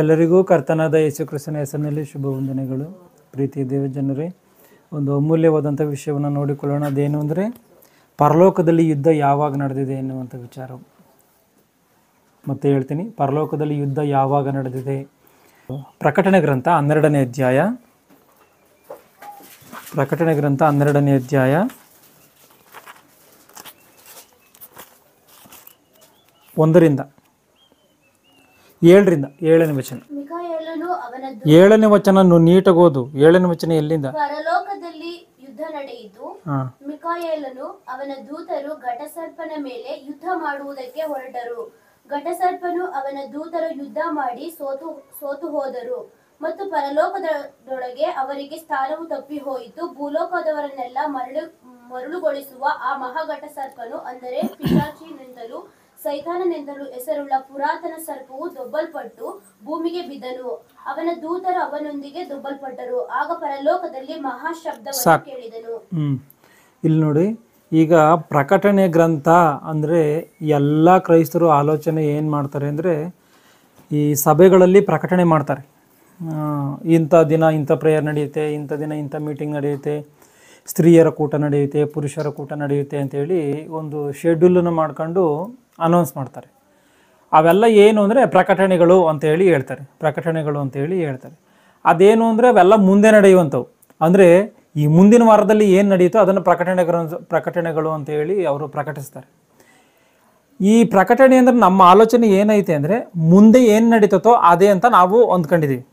ಎಲ್ಲರಿಗೂ ಕರ್ತನಾದ ಯೇಸು ಕ್ರಿಸ್ತನ ಹೆಸರಿನಲ್ಲಿ ಶುಭ ವಂದನೆಗಳು. ಪ್ರೀತಿಯ ದೇವಜನರೇ, ಒಂದು ಅಮೂಲ್ಯವಾದಂಥ ವಿಷಯವನ್ನು ನೋಡಿಕೊಳ್ಳೋಣ. ಅದೇನು ಅಂದರೆ ಪರಲೋಕದಲ್ಲಿ ಯುದ್ಧ ಯಾವಾಗ ನಡೆದಿದೆ ಎನ್ನುವಂಥ ವಿಚಾರ. ಮತ್ತೆ ಹೇಳ್ತೀನಿ, ಪರಲೋಕದಲ್ಲಿ ಯುದ್ಧ ಯಾವಾಗ ನಡೆದಿದೆ. ಪ್ರಕಟಣೆ ಗ್ರಂಥ 12ನೇ ಅಧ್ಯಾಯ, ಪ್ರಕಟಣೆ ಗ್ರಂಥ 12ನೇ ಅಧ್ಯಾಯ 1ರಿಂದ 7ನೇ ವಚನ. 7ನೇ ವಚನ ನೀಟಾಗಿ ಓದು. 7ನೇ ವಚನ ಎಲ್ಲಿಂದ? ಪರಲೋಕದಲ್ಲಿ ಯುದ್ಧ ನಡೆಯಿತು. ಮಿಕಾಯೇಲನು ಅವನ ದೂತರು ಘಟಸರ್ಪನ ಮೇಲೆ ಯುದ್ಧ ಮಾಡುವುದಕ್ಕೆ ಹೊರಟರು. ಘಟಸರ್ಪನು ಅವನ ದೂತರು ಯುದ್ಧ ಮಾಡಿ ಸೋತು ಹೋದರು ಮತ್ತು ಪರಲೋಕದೊಳಗೆ ಅವರಿಗೆ ಸ್ಥಾನವು ತಪ್ಪಿ ಹೋಯಿತು. ಭೂಲೋಕದವರನ್ನೆಲ್ಲ ಮರಳುಗೊಳಿಸುವ ಆ ಮಹಾಘಟಸರ್ಪನು, ಅಂದರೆ ಪಿಶಾಚಿನಿಂದಲೂ ಸೈತಾನನೆಂದಲೂ ಹೆಸರುಳ್ಳ ಪುರಾತನ ಸರ್ಪವು ದೊಬ್ಬಲ್ಪಟ್ಟು ಭೂಮಿಗೆ ಬಿದ್ದನು. ಅವನ ದೂತರು ಅವನೊಂದಿಗೆ ದೊಬ್ಬಲ್ಪಟ್ಟರು. ಆಗ ಪರಲೋಕದಲ್ಲಿ ಮಹಾಶಬ್ದವನ್ನು ಕೇಳಿದನು. ಇಲ್ಲಿ ನೋಡಿ, ಈಗ ಪ್ರಕಟಣೆ ಗ್ರಂಥ ಅಂದರೆ ಎಲ್ಲ ಕ್ರೈಸ್ತರು ಆಲೋಚನೆ ಏನು ಮಾಡ್ತಾರೆ ಅಂದರೆ, ಈ ಸಭೆಗಳಲ್ಲಿ ಪ್ರಕಟಣೆ ಮಾಡ್ತಾರೆ. ಇಂಥ ದಿನ ಇಂಥ ಪ್ರೇಯರ್ ನಡೆಯುತ್ತೆ, ಇಂಥ ದಿನ ಇಂಥ ಮೀಟಿಂಗ್ ನಡೆಯುತ್ತೆ, ಸ್ತ್ರೀಯರ ಕೂಟ ನಡೆಯುತ್ತೆ, ಪುರುಷರ ಕೂಟ ನಡೆಯುತ್ತೆ ಅಂತೇಳಿ ಒಂದು ಶೆಡ್ಯೂಲನ್ನು ಮಾಡ್ಕೊಂಡು ಅನೌನ್ಸ್ ಮಾಡ್ತಾರೆ. ಅವೆಲ್ಲ ಏನು ಅಂದರೆ ಪ್ರಕಟಣೆಗಳು ಅಂತೇಳಿ ಹೇಳ್ತಾರೆ. ಪ್ರಕಟಣೆಗಳು ಅಂತೇಳಿ ಹೇಳ್ತಾರೆ. ಅದೇನು ಅಂದರೆ ಅವೆಲ್ಲ ಮುಂದೆ ನಡೆಯುವಂಥವು. ಅಂದರೆ ಈ ಮುಂದಿನ ವಾರದಲ್ಲಿ ಏನು ನಡೆಯುತ್ತೋ ಅದನ್ನು ಪ್ರಕಟಣೆಗಳು ಅಂತೇಳಿ ಅವರು ಪ್ರಕಟಿಸ್ತಾರೆ. ಈ ಪ್ರಕಟಣೆ ಅಂದರೆ ನಮ್ಮ ಆಲೋಚನೆ ಏನೈತೆ ಅಂದರೆ ಮುಂದೆ ಏನು ನಡೀತೋ ಅದೇ ಅಂತ ನಾವು ಅಂದ್ಕೊಂಡಿದ್ದೀವಿ.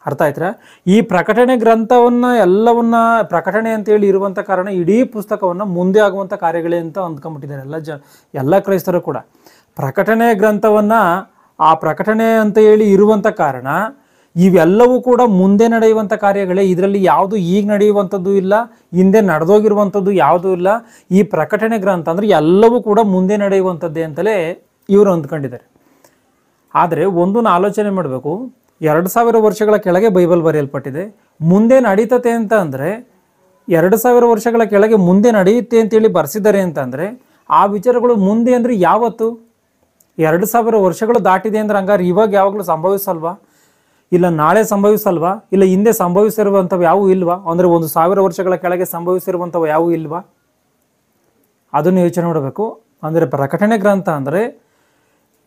ಅರ್ಥ ಆಯ್ತಾ? ಈ ಪ್ರಕಟಣೆ ಗ್ರಂಥವನ್ನು ಎಲ್ಲವನ್ನ ಪ್ರಕಟಣೆ ಅಂತೇಳಿ ಇರುವಂಥ ಕಾರಣ ಇಡೀ ಪುಸ್ತಕವನ್ನು ಮುಂದೆ ಆಗುವಂಥ ಕಾರ್ಯಗಳೇ ಅಂತ ಅಂದ್ಕೊಂಡ್ಬಿಟ್ಟಿದ್ದಾರೆ ಎಲ್ಲ ಕ್ರೈಸ್ತರು ಕೂಡ. ಪ್ರಕಟಣೆ ಗ್ರಂಥವನ್ನು ಆ ಪ್ರಕಟಣೆ ಅಂತ ಹೇಳಿ ಇರುವಂಥ ಕಾರಣ ಇವೆಲ್ಲವೂ ಕೂಡ ಮುಂದೆ ನಡೆಯುವಂಥ ಕಾರ್ಯಗಳೇ. ಇದರಲ್ಲಿ ಯಾವುದು ಈಗ ನಡೆಯುವಂಥದ್ದು ಇಲ್ಲ, ಹಿಂದೆ ನಡೆದೋಗಿರುವಂಥದ್ದು ಯಾವುದೂ ಇಲ್ಲ. ಈ ಪ್ರಕಟಣೆ ಗ್ರಂಥ ಅಂದರೆ ಎಲ್ಲವೂ ಕೂಡ ಮುಂದೆ ನಡೆಯುವಂಥದ್ದೇ ಅಂತಲೇ ಇವರು ಅಂದ್ಕೊಂಡಿದ್ದಾರೆ. ಆದರೆ ಒಂದನ್ನು ಆಲೋಚನೆ ಮಾಡಬೇಕು. 2000 ವರ್ಷಗಳ ಕೆಳಗೆ ಬೈಬಲ್ ಬರೆಯಲ್ಪಟ್ಟಿದೆ. ಮುಂದೆ ನಡೀತತೆ ಅಂತ ಅಂದರೆ 2000 ವರ್ಷಗಳ ಕೆಳಗೆ ಮುಂದೆ ನಡೆಯುತ್ತೆ ಅಂತೇಳಿ ಬರೆಸಿದ್ದಾರೆ ಅಂತಂದರೆ ಆ ವಿಚಾರಗಳು ಮುಂದೆ ಅಂದರೆ ಯಾವತ್ತು? 2000 ವರ್ಷಗಳು ದಾಟಿದೆ ಅಂದ್ರೆ ಹಂಗಾರೆ ಇವಾಗ ಯಾವಾಗಲೂ ಸಂಭವಿಸಲ್ವಾ? ಇಲ್ಲ ನಾಳೆ ಸಂಭವಿಸಲ್ವಾ? ಇಲ್ಲ ಹಿಂದೆ ಸಂಭವಿಸಿರುವಂಥವು ಯಾವುವು ಇಲ್ವಾ? ಅಂದರೆ 1000 ವರ್ಷಗಳ ಕೆಳಗೆ ಸಂಭವಿಸಿರುವಂಥವು ಯಾವುವು ಇಲ್ವಾ? ಅದನ್ನು ಯೋಚನೆ ಮಾಡಬೇಕು. ಅಂದರೆ ಪ್ರಕಟಣೆ ಗ್ರಂಥ ಅಂದರೆ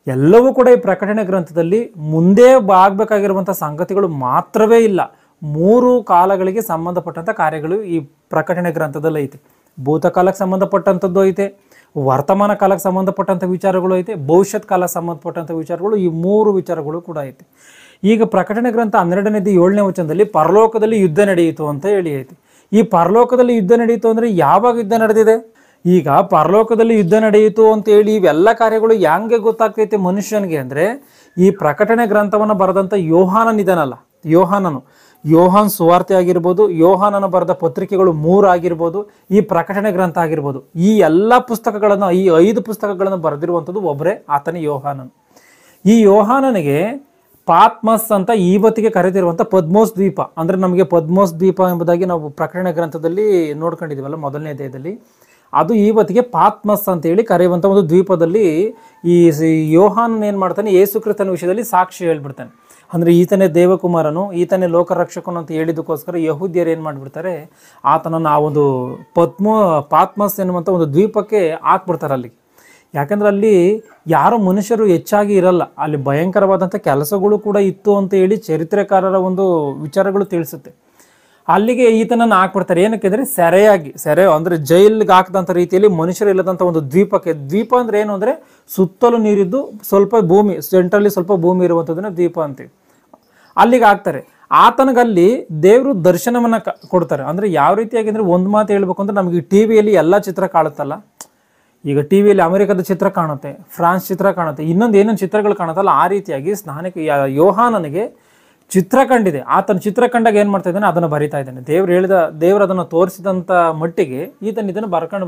ಎಲ್ಲವೂ ಕೂಡ ಈ ಪ್ರಕಟಣೆ ಗ್ರಂಥದಲ್ಲಿ ಮುಂದೆ ಆಗಬೇಕಾಗಿರುವಂಥ ಸಂಗತಿಗಳು ಮಾತ್ರವೇ ಇಲ್ಲ. 3 ಕಾಲಗಳಿಗೆ ಸಂಬಂಧಪಟ್ಟಂಥ ಕಾರ್ಯಗಳು ಈ ಪ್ರಕಟಣೆ ಗ್ರಂಥದಲ್ಲಿ ಐತೆ. ಭೂತಕಾಲಕ್ಕೆ ಸಂಬಂಧಪಟ್ಟಂಥದ್ದು ಐತೆ, ವರ್ತಮಾನ ಕಾಲಕ್ಕೆ ಸಂಬಂಧಪಟ್ಟಂಥ ವಿಚಾರಗಳು ಐತೆ, ಭವಿಷ್ಯತ್ ಕಾಲಕ್ಕೆ ಸಂಬಂಧಪಟ್ಟಂಥ ವಿಚಾರಗಳು, ಈ 3 ವಿಚಾರಗಳು ಕೂಡ ಐತೆ. ಈಗ ಪ್ರಕಟಣೆ ಗ್ರಂಥ 12ನೇ 7ನೇ ವಚನದಲ್ಲಿ ಪರಲೋಕದಲ್ಲಿ ಯುದ್ಧ ನಡೆಯಿತು ಅಂತ ಹೇಳಿ ಐತಿ. ಈ ಪರಲೋಕದಲ್ಲಿ ಯುದ್ಧ ನಡೆಯಿತು ಅಂದರೆ ಯಾವಾಗ ಯುದ್ಧ ನಡೆದಿದೆ? ಈಗ ಪರಲೋಕದಲ್ಲಿ ಯುದ್ಧ ನಡೆಯಿತು ಅಂತೇಳಿ ಇವೆಲ್ಲ ಕಾರ್ಯಗಳು ಹೆಂಗೆ ಗೊತ್ತಾಗ್ತೈತೆ ಮನುಷ್ಯನಿಗೆ ಅಂದರೆ, ಈ ಪ್ರಕಟಣೆ ಗ್ರಂಥವನ್ನು ಬರೆದಂಥ ಯೋಹಾನನಿದನಲ್ಲ, ಯೋಹಾನ್ ಸುವಾರ್ತೆ ಆಗಿರ್ಬೋದು, ಯೋಹಾನನ ಬರೆದ ಪತ್ರಿಕೆಗಳು 3 ಆಗಿರ್ಬೋದು, ಈ ಪ್ರಕಟಣೆ ಗ್ರಂಥ ಆಗಿರ್ಬೋದು, ಈ ಎಲ್ಲ ಪುಸ್ತಕಗಳನ್ನು, ಈ 5 ಪುಸ್ತಕಗಳನ್ನು ಬರೆದಿರುವಂಥದ್ದು ಒಬ್ಬರೇ, ಆತನೇ ಯೋಹಾನನ್. ಈ ಯೋಹಾನನಿಗೆ ಪಾತ್ಮಸ್ ಅಂತ ಇವತ್ತಿಗೆ ಕರೆದಿರುವಂಥ ಪದ್ಮೋಸ್ ದ್ವೀಪ, ಅಂದರೆ ನಮಗೆ ಪದ್ಮೋಸ್ ದ್ವೀಪ ಎಂಬುದಾಗಿ ನಾವು ಪ್ರಕಟಣೆ ಗ್ರಂಥದಲ್ಲಿ ನೋಡ್ಕೊಂಡಿದ್ದೀವಲ್ಲ 1ನೇ ಅಧ್ಯಾಯದಲ್ಲಿ, ಅದು ಇವತ್ತಿಗೆ ಪಾತ್ಮಸ್ ಅಂತೇಳಿ ಕರೆಯುವಂಥ ಒಂದು ದ್ವೀಪದಲ್ಲಿ ಈ ಯೋಹಾನನ್ ಏನು ಮಾಡ್ತಾನೆ, ಯೇಸು ಕ್ರಿಸ್ತನ ವಿಷಯದಲ್ಲಿ ಸಾಕ್ಷಿ ಹೇಳ್ಬಿಡ್ತಾನೆ. ಅಂದರೆ ಈತನೇ ದೇವಕುಮಾರನು, ಈತನೇ ಲೋಕರಕ್ಷಕನು ಅಂತ ಹೇಳಿದಕ್ಕೋಸ್ಕರ ಯಹೂದ್ಯರು ಏನು ಮಾಡಿಬಿಡ್ತಾರೆ, ಆತನನ್ನು ಆ ಒಂದು ಪಾತ್ಮಸ್ ಎನ್ನುವಂಥ ಒಂದು ದ್ವೀಪಕ್ಕೆ ಹಾಕ್ಬಿಡ್ತಾರೆ ಅಲ್ಲಿಗೆ. ಯಾಕಂದರೆ ಅಲ್ಲಿ ಯಾರೋ ಮನುಷ್ಯರು ಹೆಚ್ಚಾಗಿ ಇರಲ್ಲ, ಅಲ್ಲಿ ಭಯಂಕರವಾದಂಥ ಕೆಲಸಗಳು ಕೂಡ ಇತ್ತು ಅಂತ ಹೇಳಿ ಚರಿತ್ರೆಕಾರರ ಒಂದು ವಿಚಾರಗಳು ತಿಳಿಸುತ್ತೆ. ಅಲ್ಲಿಗೆ ಈತನನ್ನು ಹಾಕ್ಬಿಡ್ತಾರೆ. ಏನಕ್ಕೆ ಅಂದರೆ ಸೆರೆ ಅಂದರೆ ಜೈಲಿಗೆ ಹಾಕಿದಂಥ ರೀತಿಯಲ್ಲಿ ಮನುಷ್ಯರು ಇಲ್ಲದಂಥ ಒಂದು ದ್ವೀಪಕ್ಕೆ. ದ್ವೀಪ ಅಂದರೆ ಏನು ಅಂದರೆ ಸುತ್ತಲೂ ನೀರಿದ್ದು ಸ್ವಲ್ಪ ಭೂಮಿ, ಸೆಂಟ್ರಲ್ಲಿ ಸ್ವಲ್ಪ ಭೂಮಿ ಇರುವಂಥದ್ದನ್ನ ದ್ವೀಪ ಅಂತೀವಿ. ಅಲ್ಲಿಗೆ ಹಾಕ್ತಾರೆ. ಆತನಿಗಲ್ಲಿ ದೇವರು ದರ್ಶನವನ್ನು ಕೊಡ್ತಾರೆ. ಅಂದರೆ ಯಾವ ರೀತಿಯಾಗಿ ಅಂದರೆ, ಒಂದು ಮಾತು ಹೇಳ್ಬೇಕು ಅಂದರೆ, ನಮಗೆ ಟಿ ವಿಯಲ್ಲಿ ಎಲ್ಲ ಚಿತ್ರ ಕಾಣುತ್ತಲ್ಲ, ಈಗ ಟಿ ವಿಯಲ್ಲಿ ಅಮೆರಿಕದ ಚಿತ್ರ ಕಾಣುತ್ತೆ, ಫ್ರಾನ್ಸ್ ಚಿತ್ರ ಕಾಣುತ್ತೆ, ಇನ್ನೊಂದು ಏನೇನು ಚಿತ್ರಗಳು ಕಾಣುತ್ತಲ್ಲ, ಆ ರೀತಿಯಾಗಿ ಸ್ನಾನಕ್ಕೆ ಯೋಹಾನನಿಗೆ ಚಿತ್ರ ಕಂಡಿದೆ. ಆತನ ಚಿತ್ರ ಕಂಡಾಗ ಏನು ಮಾಡ್ತಾ ಇದ್ದಾನೆ, ಅದನ್ನು ಬರಿತಾ ಇದ್ದಾನೆ. ದೇವರು ಅದನ್ನು ತೋರಿಸಿದಂಥ ಮಟ್ಟಿಗೆ ಇದನ್ನು ಬರ್ಕೊಂಡು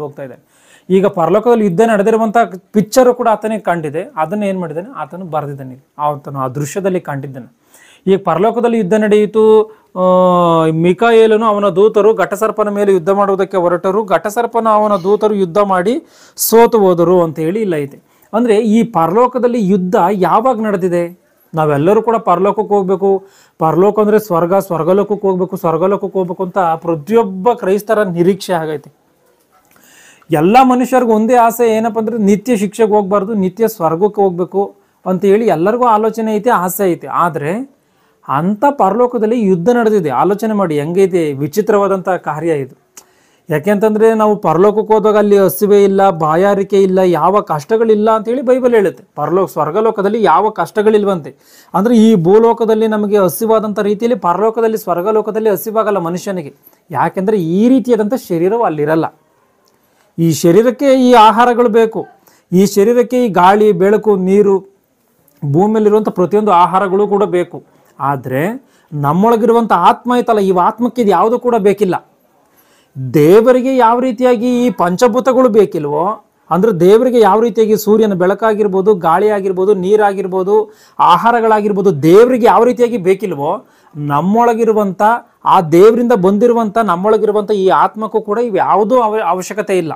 ಹೋಗ್ತಾ ಇದ್ದಾನೆ. ಈಗ ಪರಲೋಕದಲ್ಲಿ ಯುದ್ಧ ನಡೆದಿರುವಂಥ ಪಿಕ್ಚರು ಕೂಡ ಆತನಿಗೆ ಕಂಡಿದೆ. ಅದನ್ನು ಏನು ಮಾಡಿದ್ದಾನೆ, ಆತನು ಬರೆದಿದ್ದಾನೆ. ಆತನು ಆ ದೃಶ್ಯದಲ್ಲಿ ಕಂಡಿದ್ದಾನೆ. ಈಗ ಪರಲೋಕದಲ್ಲಿ ಯುದ್ಧ ನಡೆಯಿತು. ಮಿಕಾಯೇಲನು ಅವನ ದೂತರು ಘಟಸರ್ಪನ ಮೇಲೆ ಯುದ್ಧ ಮಾಡುವುದಕ್ಕೆ ಹೊರಟರು. ಘಟಸರ್ಪನ ಅವನ ದೂತರು ಯುದ್ಧ ಮಾಡಿ ಸೋತು ಹೋದರು ಅಂತ ಹೇಳಿ ಇಲ್ಲ ಐತೆ. ಅಂದರೆ ಈ ಪರಲೋಕದಲ್ಲಿ ಯುದ್ಧ ಯಾವಾಗ ನಡೆದಿದೆ? ನಾವೆಲ್ಲರೂ ಕೂಡ ಪರಲೋಕಕ್ಕೆ ಹೋಗ್ಬೇಕು, ಪರಲೋಕ ಅಂದರೆ ಸ್ವರ್ಗ, ಸ್ವರ್ಗಲೋಕಕ್ಕೆ ಹೋಗ್ಬೇಕು, ಸ್ವರ್ಗಲೋಕಕ್ಕೆ ಹೋಗ್ಬೇಕು ಅಂತ ಪ್ರತಿಯೊಬ್ಬ ಕ್ರೈಸ್ತರ ನಿರೀಕ್ಷೆ ಆಗೈತೆ. ಎಲ್ಲ ಮನುಷ್ಯರಿಗೂ ಒಂದೇ ಆಸೆ ಏನಪ್ಪ ಅಂದರೆ ನಿತ್ಯ ಶಿಕ್ಷೆಗೆ ಹೋಗ್ಬಾರ್ದು, ನಿತ್ಯ ಸ್ವರ್ಗಕ್ಕೆ ಹೋಗ್ಬೇಕು ಅಂತೇಳಿ ಎಲ್ಲರಿಗೂ ಆಲೋಚನೆ ಐತೆ, ಆಸೆ ಐತೆ. ಆದರೆ ಅಂಥ ಪರಲೋಕದಲ್ಲಿ ಯುದ್ಧ ನಡೆದಿದೆ. ಆಲೋಚನೆ ಮಾಡಿ ಹೆಂಗೈತೆ, ವಿಚಿತ್ರವಾದಂಥ ಕಾರ್ಯ ಇದು. ಯಾಕೆಂತಂದರೆ ನಾವು ಪರಲೋಕಕ್ಕೆ ಹೋದಾಗ ಅಲ್ಲಿ ಹಸಿವೆ ಇಲ್ಲ, ಬಾಯಾರಿಕೆ ಇಲ್ಲ, ಯಾವ ಕಷ್ಟಗಳಿಲ್ಲ ಅಂತೇಳಿ ಬೈಬಲ್ ಹೇಳುತ್ತೆ. ಸ್ವರ್ಗಲೋಕದಲ್ಲಿ ಯಾವ ಕಷ್ಟಗಳಿಲ್ವಂತೆ. ಅಂದರೆ ಈ ಭೂಲೋಕದಲ್ಲಿ ನಮಗೆ ಹಸಿವಾದಂಥ ರೀತಿಯಲ್ಲಿ ಪರಲೋಕದಲ್ಲಿ, ಸ್ವರ್ಗಲೋಕದಲ್ಲಿ ಹಸಿವಾಗಲ್ಲ ಮನುಷ್ಯನಿಗೆ. ಯಾಕೆಂದರೆ ಈ ರೀತಿಯಾದಂಥ ಶರೀರವು ಅಲ್ಲಿರಲ್ಲ. ಈ ಶರೀರಕ್ಕೆ ಈ ಆಹಾರಗಳು ಬೇಕು, ಈ ಶರೀರಕ್ಕೆ ಈ ಗಾಳಿ, ಬೆಳಕು, ನೀರು, ಭೂಮಿಯಲ್ಲಿರುವಂಥ ಪ್ರತಿಯೊಂದು ಆಹಾರಗಳು ಕೂಡ ಬೇಕು. ಆದರೆ ನಮ್ಮೊಳಗಿರುವಂಥ ಆತ್ಮ ಐತಲ್ಲ, ಈ ಆತ್ಮಕ್ಕೆ ಇದು ಯಾವುದೂ ಕೂಡ ಬೇಕಿಲ್ಲ. ದೇವರಿಗೆ ಯಾವ ರೀತಿಯಾಗಿ ಈ ಪಂಚಭೂತಗಳು ಬೇಕಿಲ್ವೋ, ಅಂದರೆ ದೇವರಿಗೆ ಯಾವ ರೀತಿಯಾಗಿ ಸೂರ್ಯನ ಬೆಳಕಾಗಿರ್ಬೋದು, ಗಾಳಿ ಆಗಿರ್ಬೋದು, ನೀರಾಗಿರ್ಬೋದು, ಆಹಾರಗಳಾಗಿರ್ಬೋದು, ದೇವರಿಗೆ ಯಾವ ರೀತಿಯಾಗಿ ಬೇಕಿಲ್ವೋ, ನಮ್ಮೊಳಗಿರುವಂಥ ಆ ದೇವರಿಂದ ಬಂದಿರುವಂಥ ನಮ್ಮೊಳಗಿರುವಂಥ ಈ ಆತ್ಮಕ್ಕೂ ಕೂಡ ಇವು ಯಾವುದೂ ಅವಶ್ಯಕತೆ ಇಲ್ಲ.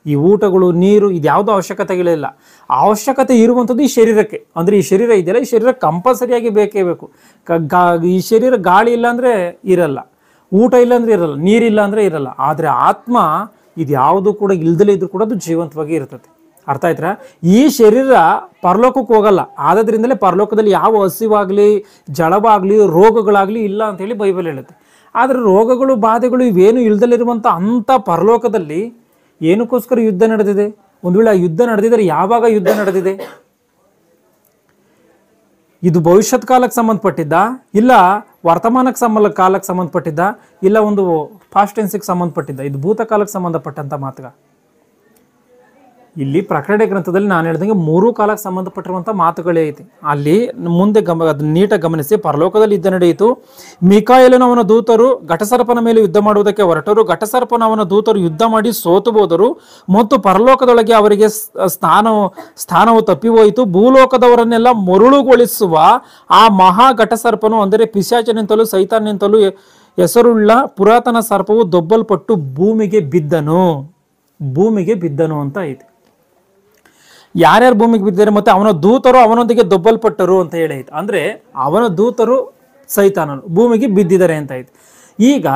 ಈ ಊಟಗಳು, ನೀರು, ಇದು ಯಾವುದೂ ಅವಶ್ಯಕತೆಗಳಿಲ್ಲ. ಅವಶ್ಯಕತೆ ಇರುವಂಥದ್ದು ಈ ಶರೀರಕ್ಕೆ. ಅಂದರೆ ಈ ಶರೀರ ಇದೆಯಲ್ಲ, ಈ ಶರೀರ ಕಂಪಲ್ಸರಿಯಾಗಿ ಬೇಕೇ ಬೇಕು. ಈ ಶರೀರ ಗಾಳಿ ಇಲ್ಲ ಅಂದರೆ ಇರಲ್ಲ, ಊಟ ಇಲ್ಲ ಅಂದರೆ ಇರಲ್ಲ, ನೀರಿಲ್ಲ ಅಂದರೆ ಇರಲ್ಲ. ಆದರೆ ಆತ್ಮ ಇದು ಯಾವುದು ಕೂಡ ಇಲ್ದಲೇ ಇದ್ರೂ ಕೂಡ ಅದು ಜೀವಂತವಾಗಿ ಇರ್ತದೆ. ಅರ್ಥ ಆಯ್ತಾ? ಈ ಶರೀರ ಪರಲೋಕಕ್ಕೆ ಹೋಗಲ್ಲ. ಆದ್ದರಿಂದಲೇ ಪರಲೋಕದಲ್ಲಿ ಯಾವ ಹಸಿವಾಗಲಿ, ಜಳವಾಗಲಿ, ರೋಗಗಳಾಗಲಿ ಇಲ್ಲ ಅಂತೇಳಿ ಬೈಬಲ್ ಹೇಳುತ್ತೆ. ಆದರೆ ರೋಗಗಳು, ಬಾಧೆಗಳು ಇವೇನು ಇಲ್ದಲಿರುವಂಥ ಅಂಥ ಪರಲೋಕದಲ್ಲಿ ಏನಕ್ಕೋಸ್ಕರ ಯುದ್ಧ ನಡೆದಿದೆ? ಒಂದು ವೇಳೆ ಆ ಯುದ್ಧ ನಡೆದಿದ್ದರೆ ಯಾವಾಗ ಯುದ್ಧ ನಡೆದಿದೆ? ಇದು ಭವಿಷ್ಯತ್ ಕಾಲಕ್ಕೆ ಸಂಬಂಧಪಟ್ಟಿದ್ದ, ಇಲ್ಲ ವರ್ತಮಾನಕ್ಕೆ ಕಾಲಕ್ಕೆ ಸಂಬಂಧಪಟ್ಟಿದ್ದ, ಇಲ್ಲ ಒಂದು ಪಾಸ್ಟ್ ಟೆನ್ಸಿಗೆ ಸಂಬಂಧಪಟ್ಟಿದ್ದ? ಇದು ಭೂತಕಾಲಕ್ಕೆ ಸಂಬಂಧಪಟ್ಟಂಥ ಮಾತುಗ. ಇಲ್ಲಿ ಪ್ರಕಟಣೆ ಗ್ರಂಥದಲ್ಲಿ ನಾನು ಹೇಳ್ದಂಗೆ 3 ಕಾಲಕ್ಕೆ ಸಂಬಂಧಪಟ್ಟಿರುವಂಥ ಮಾತುಗಳೇ ಐತಿ. ಅಲ್ಲಿ ಮುಂದೆ ಅದನ್ನ ನೀಟಾಗಿ ಗಮನಿಸಿ. ಪರಲೋಕದಲ್ಲಿ ಯುದ್ಧ ನಡೆಯಿತು. ಮಿಕಾಯೇಲನು ಅವನ ದೂತರು ಘಟಸರ್ಪನ ಮೇಲೆ ಯುದ್ಧ ಮಾಡುವುದಕ್ಕೆ ಹೊರಟರು. ಘಟಸರ್ಪನ ಅವನ ದೂತರು ಯುದ್ಧ ಮಾಡಿ ಸೋತು ಹೋದರು ಮತ್ತು ಪರಲೋಕದೊಳಗೆ ಅವರಿಗೆ ಸ್ಥಾನವು ತಪ್ಪಿ ಹೋಯಿತು. ಭೂಲೋಕದವರನ್ನೆಲ್ಲ ಮರುಳುಗೊಳಿಸುವ ಆ ಮಹಾ ಘಟಸರ್ಪನು, ಅಂದರೆ ಪಿಶಾಚನಿಂತಲೂ ಸೈತಾನನಿಂತಲೂ ಹೆಸರುಳ್ಳ ಪುರಾತನ ಸರ್ಪವು ದೊಬ್ಬಲ್ಪಟ್ಟು ಭೂಮಿಗೆ ಬಿದ್ದನು ಅಂತ ಐತಿ. ಯಾರ್ಯಾರು ಭೂಮಿಗೆ ಬಿದ್ದಿದ್ದಾರೆ ಮತ್ತು ಅವನ ದೂತರು ಅವನೊಂದಿಗೆ ದೊಬ್ಬಲ್ಪಟ್ಟರು ಅಂತ ಹೇಳಿ ಐತೆ. ಅಂದರೆ ಅವನ ದೂತರು ಸೈತಾನನು ಭೂಮಿಗೆ ಬಿದ್ದಿದ್ದಾರೆ ಅಂತ ಐತೆ. ಈಗ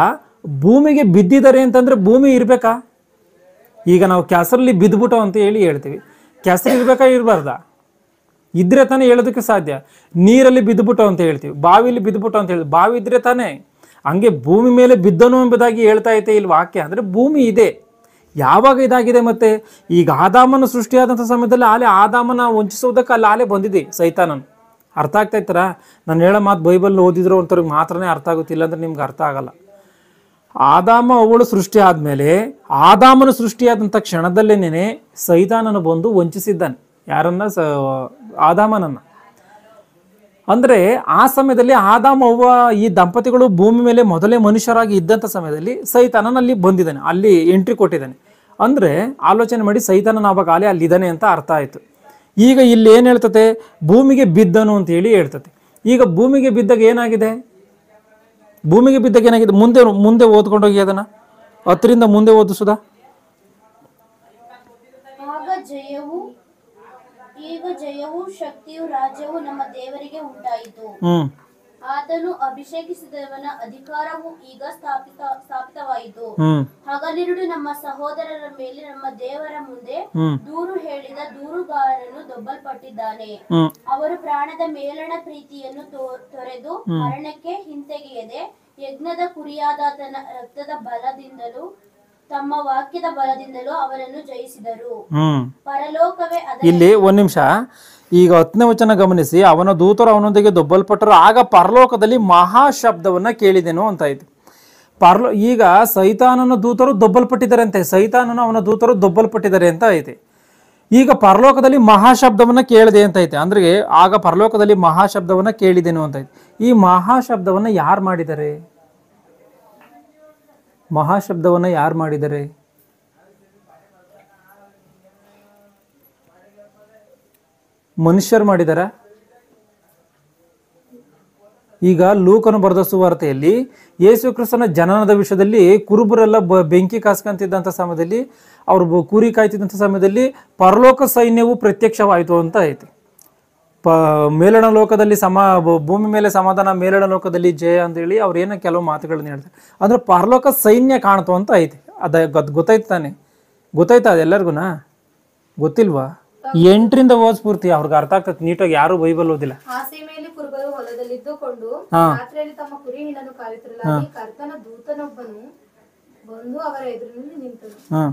ಭೂಮಿಗೆ ಬಿದ್ದಿದ್ದಾರೆ ಅಂತಂದ್ರೆ ಭೂಮಿ ಇರಬೇಕಾ? ಈಗ ನಾವು ಕೆಸರಲ್ಲಿ ಬಿದ್ದುಬಿಟ್ಟು ಅಂತ ಹೇಳಿ ಹೇಳ್ತೀವಿ. ಕೆಸರು ಇರಬೇಕಾ, ಇರಬಾರ್ದಾ? ಇದ್ರೆ ತಾನೇ ಹೇಳೋದಕ್ಕೆ ಸಾಧ್ಯ. ನೀರಲ್ಲಿ ಬಿದ್ದುಬಿಟ್ಟು ಅಂತ ಹೇಳ್ತೀವಿ, ಬಾವಿಲಿ ಬಿದ್ದುಬಿಟ್ಟು ಅಂತ ಹೇಳಿ, ಬಾವಿ ಇದ್ರೆ ತಾನೇ. ಹಂಗೆ ಭೂಮಿ ಮೇಲೆ ಬಿದ್ದನು ಎಂಬುದಾಗಿ ಹೇಳ್ತಾ ಐತೆ ಇಲ್ಲಿ ವಾಕ್ಯ. ಅಂದರೆ ಭೂಮಿ ಇದೆ. ಯಾವಾಗ ಇದಾಗಿದೆ? ಮತ್ತೆ ಈಗ ಆದಾಮನ ಸೃಷ್ಟಿಯಾದಂಥ ಸಮಯದಲ್ಲಿ ಆದಾಮನ ವಂಚಿಸುವುದಕ್ಕೆ ಆಲೆ ಬಂದಿದೆ ಸೈತಾನನು. ಅರ್ಥ ಆಗ್ತಾ ಇತ್ತಾರ? ನಾನು ಹೇಳೋ ಮಾತು ಬೈಬಲ್ ಓದಿದ್ರು ಅಂಥವ್ರಿಗೆ ಮಾತ್ರನೇ ಅರ್ಥ ಆಗುತ್ತಿಲ್ಲ ಅಂದರೆ ನಿಮ್ಗೆ ಅರ್ಥ ಆಗಲ್ಲ. ಆದಾಮ ಅವಳು ಸೃಷ್ಟಿ ಆದಮೇಲೆ, ಆದಾಮನ ಸೃಷ್ಟಿಯಾದಂಥ ಕ್ಷಣದಲ್ಲೇನೆ ಸೈತಾನನು ಬಂದು ವಂಚಿಸಿದ್ದಾನೆ. ಯಾರನ್ನ? ಆದಾಮನನ್ನು. ಅಂದರೆ ಆ ಸಮಯದಲ್ಲಿ ಆದಾಮ ಅವ್ವ ಈ ದಂಪತಿಗಳು ಭೂಮಿ ಮೇಲೆ ಮೊದಲೇ ಮನುಷ್ಯರಾಗಿ ಇದ್ದಂಥ ಸಮಯದಲ್ಲಿ ಸೈತಾನನಲ್ಲಿ ಬಂದಿದ್ದಾನೆ, ಅಲ್ಲಿ ಎಂಟ್ರಿ ಕೊಟ್ಟಿದ್ದಾನೆ. ಅಂದರೆ ಆಲೋಚನೆ ಮಾಡಿ, ಸೈತಾನನ ಆವಾಗ ಅಲ್ಲಿದ್ದಾನೆ ಅಂತ ಅರ್ಥ ಆಯಿತು. ಈಗ ಇಲ್ಲಿ ಏನು ಹೇಳ್ತತೆ? ಭೂಮಿಗೆ ಬಿದ್ದನು ಅಂತ ಹೇಳಿ ಹೇಳ್ತತೆ. ಈಗ ಭೂಮಿಗೆ ಬಿದ್ದಾಗ ಏನಾಗಿದೆ? ಮುಂದೆ ಓದ್ಕೊಂಡೋಗಿ ಅದನ್ನ 10ರಿಂದ ಮುಂದೆ ಓದಿಸುದಾ? ಈಗ ಜಯವೂ ಶಕ್ತಿಯೂ ರಾಜ್ಯವೂ ನಮ್ಮ ದೇವರಿಗೆ ಉಂಟಾಯಿತು. ಆತನು ಅಭಿಷೇಕಿಸಿದವನ ಅಧಿಕಾರವು ಈಗ ಸ್ಥಾಪಿತವಾಯಿತು. ಹಗಲಿರುಳು ನಮ್ಮ ಸಹೋದರರ ಮೇಲೆ ನಮ್ಮ ದೇವರ ಮುಂದೆ ದೂರು ಹೇಳಿದ ದೂರುಗಾರನು ದೊಬ್ಬಲ್ಪಟ್ಟಿದ್ದಾನೆ. ಅವರು ಪ್ರಾಣದ ಮೇಲಣ ಪ್ರೀತಿಯನ್ನು ತೊರೆದು ಮರಣಕ್ಕೆ ಹಿಂತೆಗೆಯದೆ ಯಜ್ಞದ ಕುರಿಯಾದಾತನ ರಕ್ತದ ಬಲದಿಂದಲೂ ತಮ್ಮ ವಾಕ್ಯದ ಬಲದಿಂದಲೂ ಅವರನ್ನು ಜಯಿಸಿದರು. ಪರಲೋಕವೇ ಇಲ್ಲಿ ಒಂದ್ ನಿಮಿಷ, ಈಗ 10ನೇ ವಚನ ಗಮನಿಸಿ. ಅವನ ದೂತರು ಅವನೊಂದಿಗೆ ದೊಬ್ಬಲ್ಪಟ್ಟರು, ಆಗ ಪರಲೋಕದಲ್ಲಿ ಮಹಾಶಬ್ದವನ್ನ ಕೇಳಿದೆನು ಅಂತ ಆಯ್ತು. ಈಗ ಸೈತಾನನ ದೂತರು ದೊಬ್ಬಲ್ಪಟ್ಟಿದ್ದಾರೆ ಅಂತೆ, ಸೈತಾನನು ಅವನ ದೂತರು ದೊಬ್ಬಲ್ಪಟ್ಟಿದ್ದಾರೆ ಅಂತ ಐತೆ. ಈಗ ಪರಲೋಕದಲ್ಲಿ ಮಹಾಶಬ್ದವನ್ನ ಕೇಳಿದೆ ಅಂತ ಐತೆ. ಅಂದ್ರೆ ಆಗ ಪರಲೋಕದಲ್ಲಿ ಮಹಾಶಬ್ದವನ್ನ ಕೇಳಿದೆನು ಅಂತ ಐತೆ. ಈ ಮಹಾಶಬ್ದವನ್ನ ಯಾರು ಮಾಡಿದ್ದಾರೆ? ಮಹಾಶಬ್ದವನ್ನ ಯಾರು ಮಾಡಿದ್ದಾರೆ? ಮನುಷ್ಯರು ಮಾಡಿದಾರ? ಈಗ ಲೂಕನು ಬರೆದ ಸುವಾರ್ತೆಯಲ್ಲಿ ಯೇಸು ಕ್ರಿಸ್ತನ ಜನನದ ವಿಷಯದಲ್ಲಿ ಕುರುಬರೆಲ್ಲ ಬೆಂಕಿ ಕಾಸ್ಕೊಂತಿದ್ದಂಥ ಸಮಯದಲ್ಲಿ, ಅವರು ಕುರಿ ಕಾಯ್ತಿದ್ದಂಥ ಸಮಯದಲ್ಲಿ ಪರಲೋಕ ಸೈನ್ಯವು ಪ್ರತ್ಯಕ್ಷವಾಯಿತು ಅಂತ ಐತಿ. ಮೇಲಣ ಲೋಕದಲ್ಲಿ ಭೂಮಿ ಮೇಲೆ ಸಮಾಧಾನ, ಮೇಲಣ ಲೋಕದಲ್ಲಿ ಜಯ ಅಂತೇಳಿ ಅವ್ರು ಏನೋ ಕೆಲವು ಮಾತುಗಳನ್ನ ಹೇಳ್ತಾರೆ. ಅಂದ್ರೆ ಪರಲೋಕ ಸೈನ್ಯ ಕಾಣ್ತು ಅಂತ ಐತೆ. ಗೊತ್ತಾಯ್ತು ತಾನೆ? ಗೊತ್ತಾಯ್ತಾ ಅದೆಲ್ಲರಿಗೂನಾ? ಗೊತ್ತಿಲ್ವಾ? 8ರಿಂದ ಓದ್ಸ್ಫೂರ್ತಿ ಅವ್ರಿಗೆ ಅರ್ಥ ಆಗ್ತದೆ ನೀಟಾಗಿ. ಯಾರು ಬೈಬಲ್ ಓದಿಲ್ಲ. ಆ ಸೀಮೆಯಲ್ಲಿ ಕುರುಬರು ಹೊಲದಲ್ಲಿದ್ದುಕೊಂಡು ರಾತ್ರಿಯಲ್ಲಿ ತಮ್ಮ ಕುರಿ ಹಿಂಡನ್ನು ಕಾಯುತ್ತಿರಲಾಗಿ ಕರ್ತನ ದೂತನೊಬ್ಬನು ಬಂದು ಅವರ ಎದುರಿನಲ್ಲಿ ನಿಂತನು.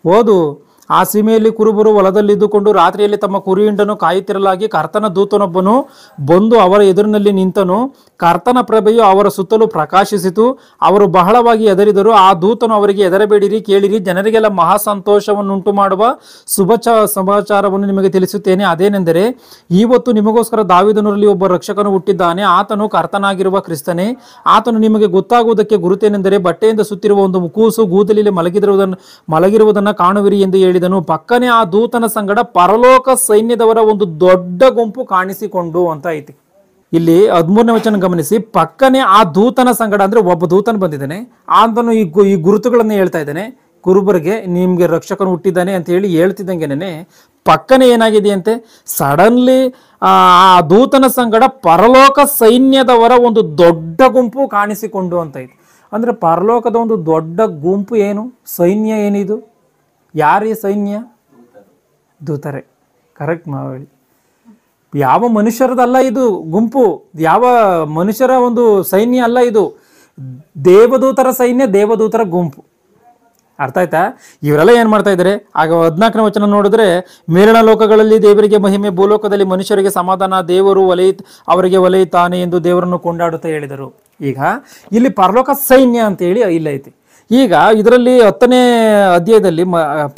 ಓದು. ಆ ಸೀಮೆಯಲ್ಲಿ ಕುರುಬರು ಹೊಲದಲ್ಲಿದ್ದುಕೊಂಡು ರಾತ್ರಿಯಲ್ಲಿ ತಮ್ಮ ಕುರಿ ಹಿಂಡನ್ನು ಕಾಯುತ್ತಿರಲಾಗಿ ಕರ್ತನ ದೂತನೊಬ್ಬನು ಬಂದು ಅವರ ಎದುರಿನಲ್ಲಿ ನಿಂತನು. ಕರ್ತನ ಪ್ರಭೆಯು ಅವರ ಸುತ್ತಲೂ ಪ್ರಕಾಶಿಸಿತು. ಅವರು ಬಹಳವಾಗಿ ಹೆದರಿದರು. ಆ ದೂತನು ಅವರಿಗೆ, ಹೆದರಬೇಡಿರಿ, ಕೇಳಿರಿ, ಜನರಿಗೆಲ್ಲ ಮಹಾ ಸಂತೋಷವನ್ನುಂಟು ಮಾಡುವ ಸಮಾಚಾರವನ್ನು ನಿಮಗೆ ತಿಳಿಸುತ್ತೇನೆ. ಅದೇನೆಂದರೆ, ಇವತ್ತು ನಿಮಗೋಸ್ಕರ ದಾವೀದನಲ್ಲಿ ಒಬ್ಬ ರಕ್ಷಕನು ಹುಟ್ಟಿದ್ದಾನೆ. ಆತನು ಕರ್ತನಾಗಿರುವ ಕ್ರಿಸ್ತನೇ. ಆತನು ನಿಮಗೆ ಗೊತ್ತಾಗುವುದಕ್ಕೆ ಗುರುತೇನೆಂದರೆ, ಬಟ್ಟೆಯಿಂದ ಸುತ್ತಿರುವ ಒಂದು ಕೂಸು ಗೂದಲಿಯಲ್ಲಿ ಮಲಗಿರುವುದನ್ನು ಕಾಣುವಿರಿ ಎಂದು ಹೇಳಿದನು. ಪಕ್ಕನೆ ಆ ದೂತನ ಸಂಗಡ ಪರಲೋಕ ಸೈನ್ಯದವರ ಒಂದು ದೊಡ್ಡ ಗುಂಪು ಕಾಣಿಸಿಕೊಂಡು ಅಂತ ಐತಿ. ಇಲ್ಲಿ 13ನೇ ವಚನ ಗಮನಿಸಿ. ಪಕ್ಕನೆ ಆ ದೂತನ ಸಂಗಡ ಅಂದ್ರೆ ಒಬ್ಬ ದೂತನ ಬಂದಿದ್ದಾನೆ. ಆತನು ಈ ಗುರುತುಗಳನ್ನು ಹೇಳ್ತಾ ಇದ್ದಾನೆ ಕುರುಬರಿಗೆ, ನಿಮ್ಗೆ ರಕ್ಷಕನು ಹುಟ್ಟಿದ್ದಾನೆ ಅಂತ ಹೇಳಿ ಹೇಳ್ತಿದ್ದಂಗೆನೆ ಪಕ್ಕನೆ ಏನಾಗಿದೆಯಂತೆ, ಸಡನ್ಲಿ ಆ ದೂತನ ಸಂಗಡ ಪರಲೋಕ ಸೈನ್ಯದವರ ಒಂದು ದೊಡ್ಡ ಗುಂಪು ಕಾಣಿಸಿಕೊಂಡು ಅಂತ ಐತಿ. ಅಂದ್ರೆ ಪರಲೋಕದ ಒಂದು ದೊಡ್ಡ ಗುಂಪು ಏನು, ಸೈನ್ಯ ಏನಿದು? ಯಾರೇ ಸೈನ್ಯ? ದೂತರೆ. ಕರೆಕ್ಟ್ ಮಾವಳಿ. ಯಾವ ಮನುಷ್ಯರದಲ್ಲ ಇದು ಗುಂಪು, ಯಾವ ಮನುಷ್ಯರ ಒಂದು ಸೈನ್ಯ ಅಲ್ಲ ಇದು. ದೇವದೂತರ ಸೈನ್ಯ, ದೇವದೂತರ ಗುಂಪು. ಅರ್ಥ ಆಯ್ತಾ? ಇವರೆಲ್ಲ ಏನ್ ಮಾಡ್ತಾ ಇದ್ದಾರೆ? ಆಗ 14ನೇ ವಚನ ನೋಡಿದ್ರೆ, ಮೇಲಿನ ಲೋಕಗಳಲ್ಲಿ ದೇವರಿಗೆ ಮಹಿಮೆ, ಭೂಲೋಕದಲ್ಲಿ ಮನುಷ್ಯರಿಗೆ ಸಮಾಧಾನ, ದೇವರು ಅವರಿಗೆ ಒಲೆಯುತ್ತಾನೆ ಎಂದು ದೇವರನ್ನು ಕೊಂಡಾಡುತ್ತಾ ಹೇಳಿದರು. ಈಗ ಇಲ್ಲಿ ಪರಲೋಕ ಸೈನ್ಯ ಅಂತ ಹೇಳಿ ಇಲ್ಲ ಐತಿ. ಈಗ ಇದರಲ್ಲಿ 10ನೇ ಅಧ್ಯಾಯದಲ್ಲಿ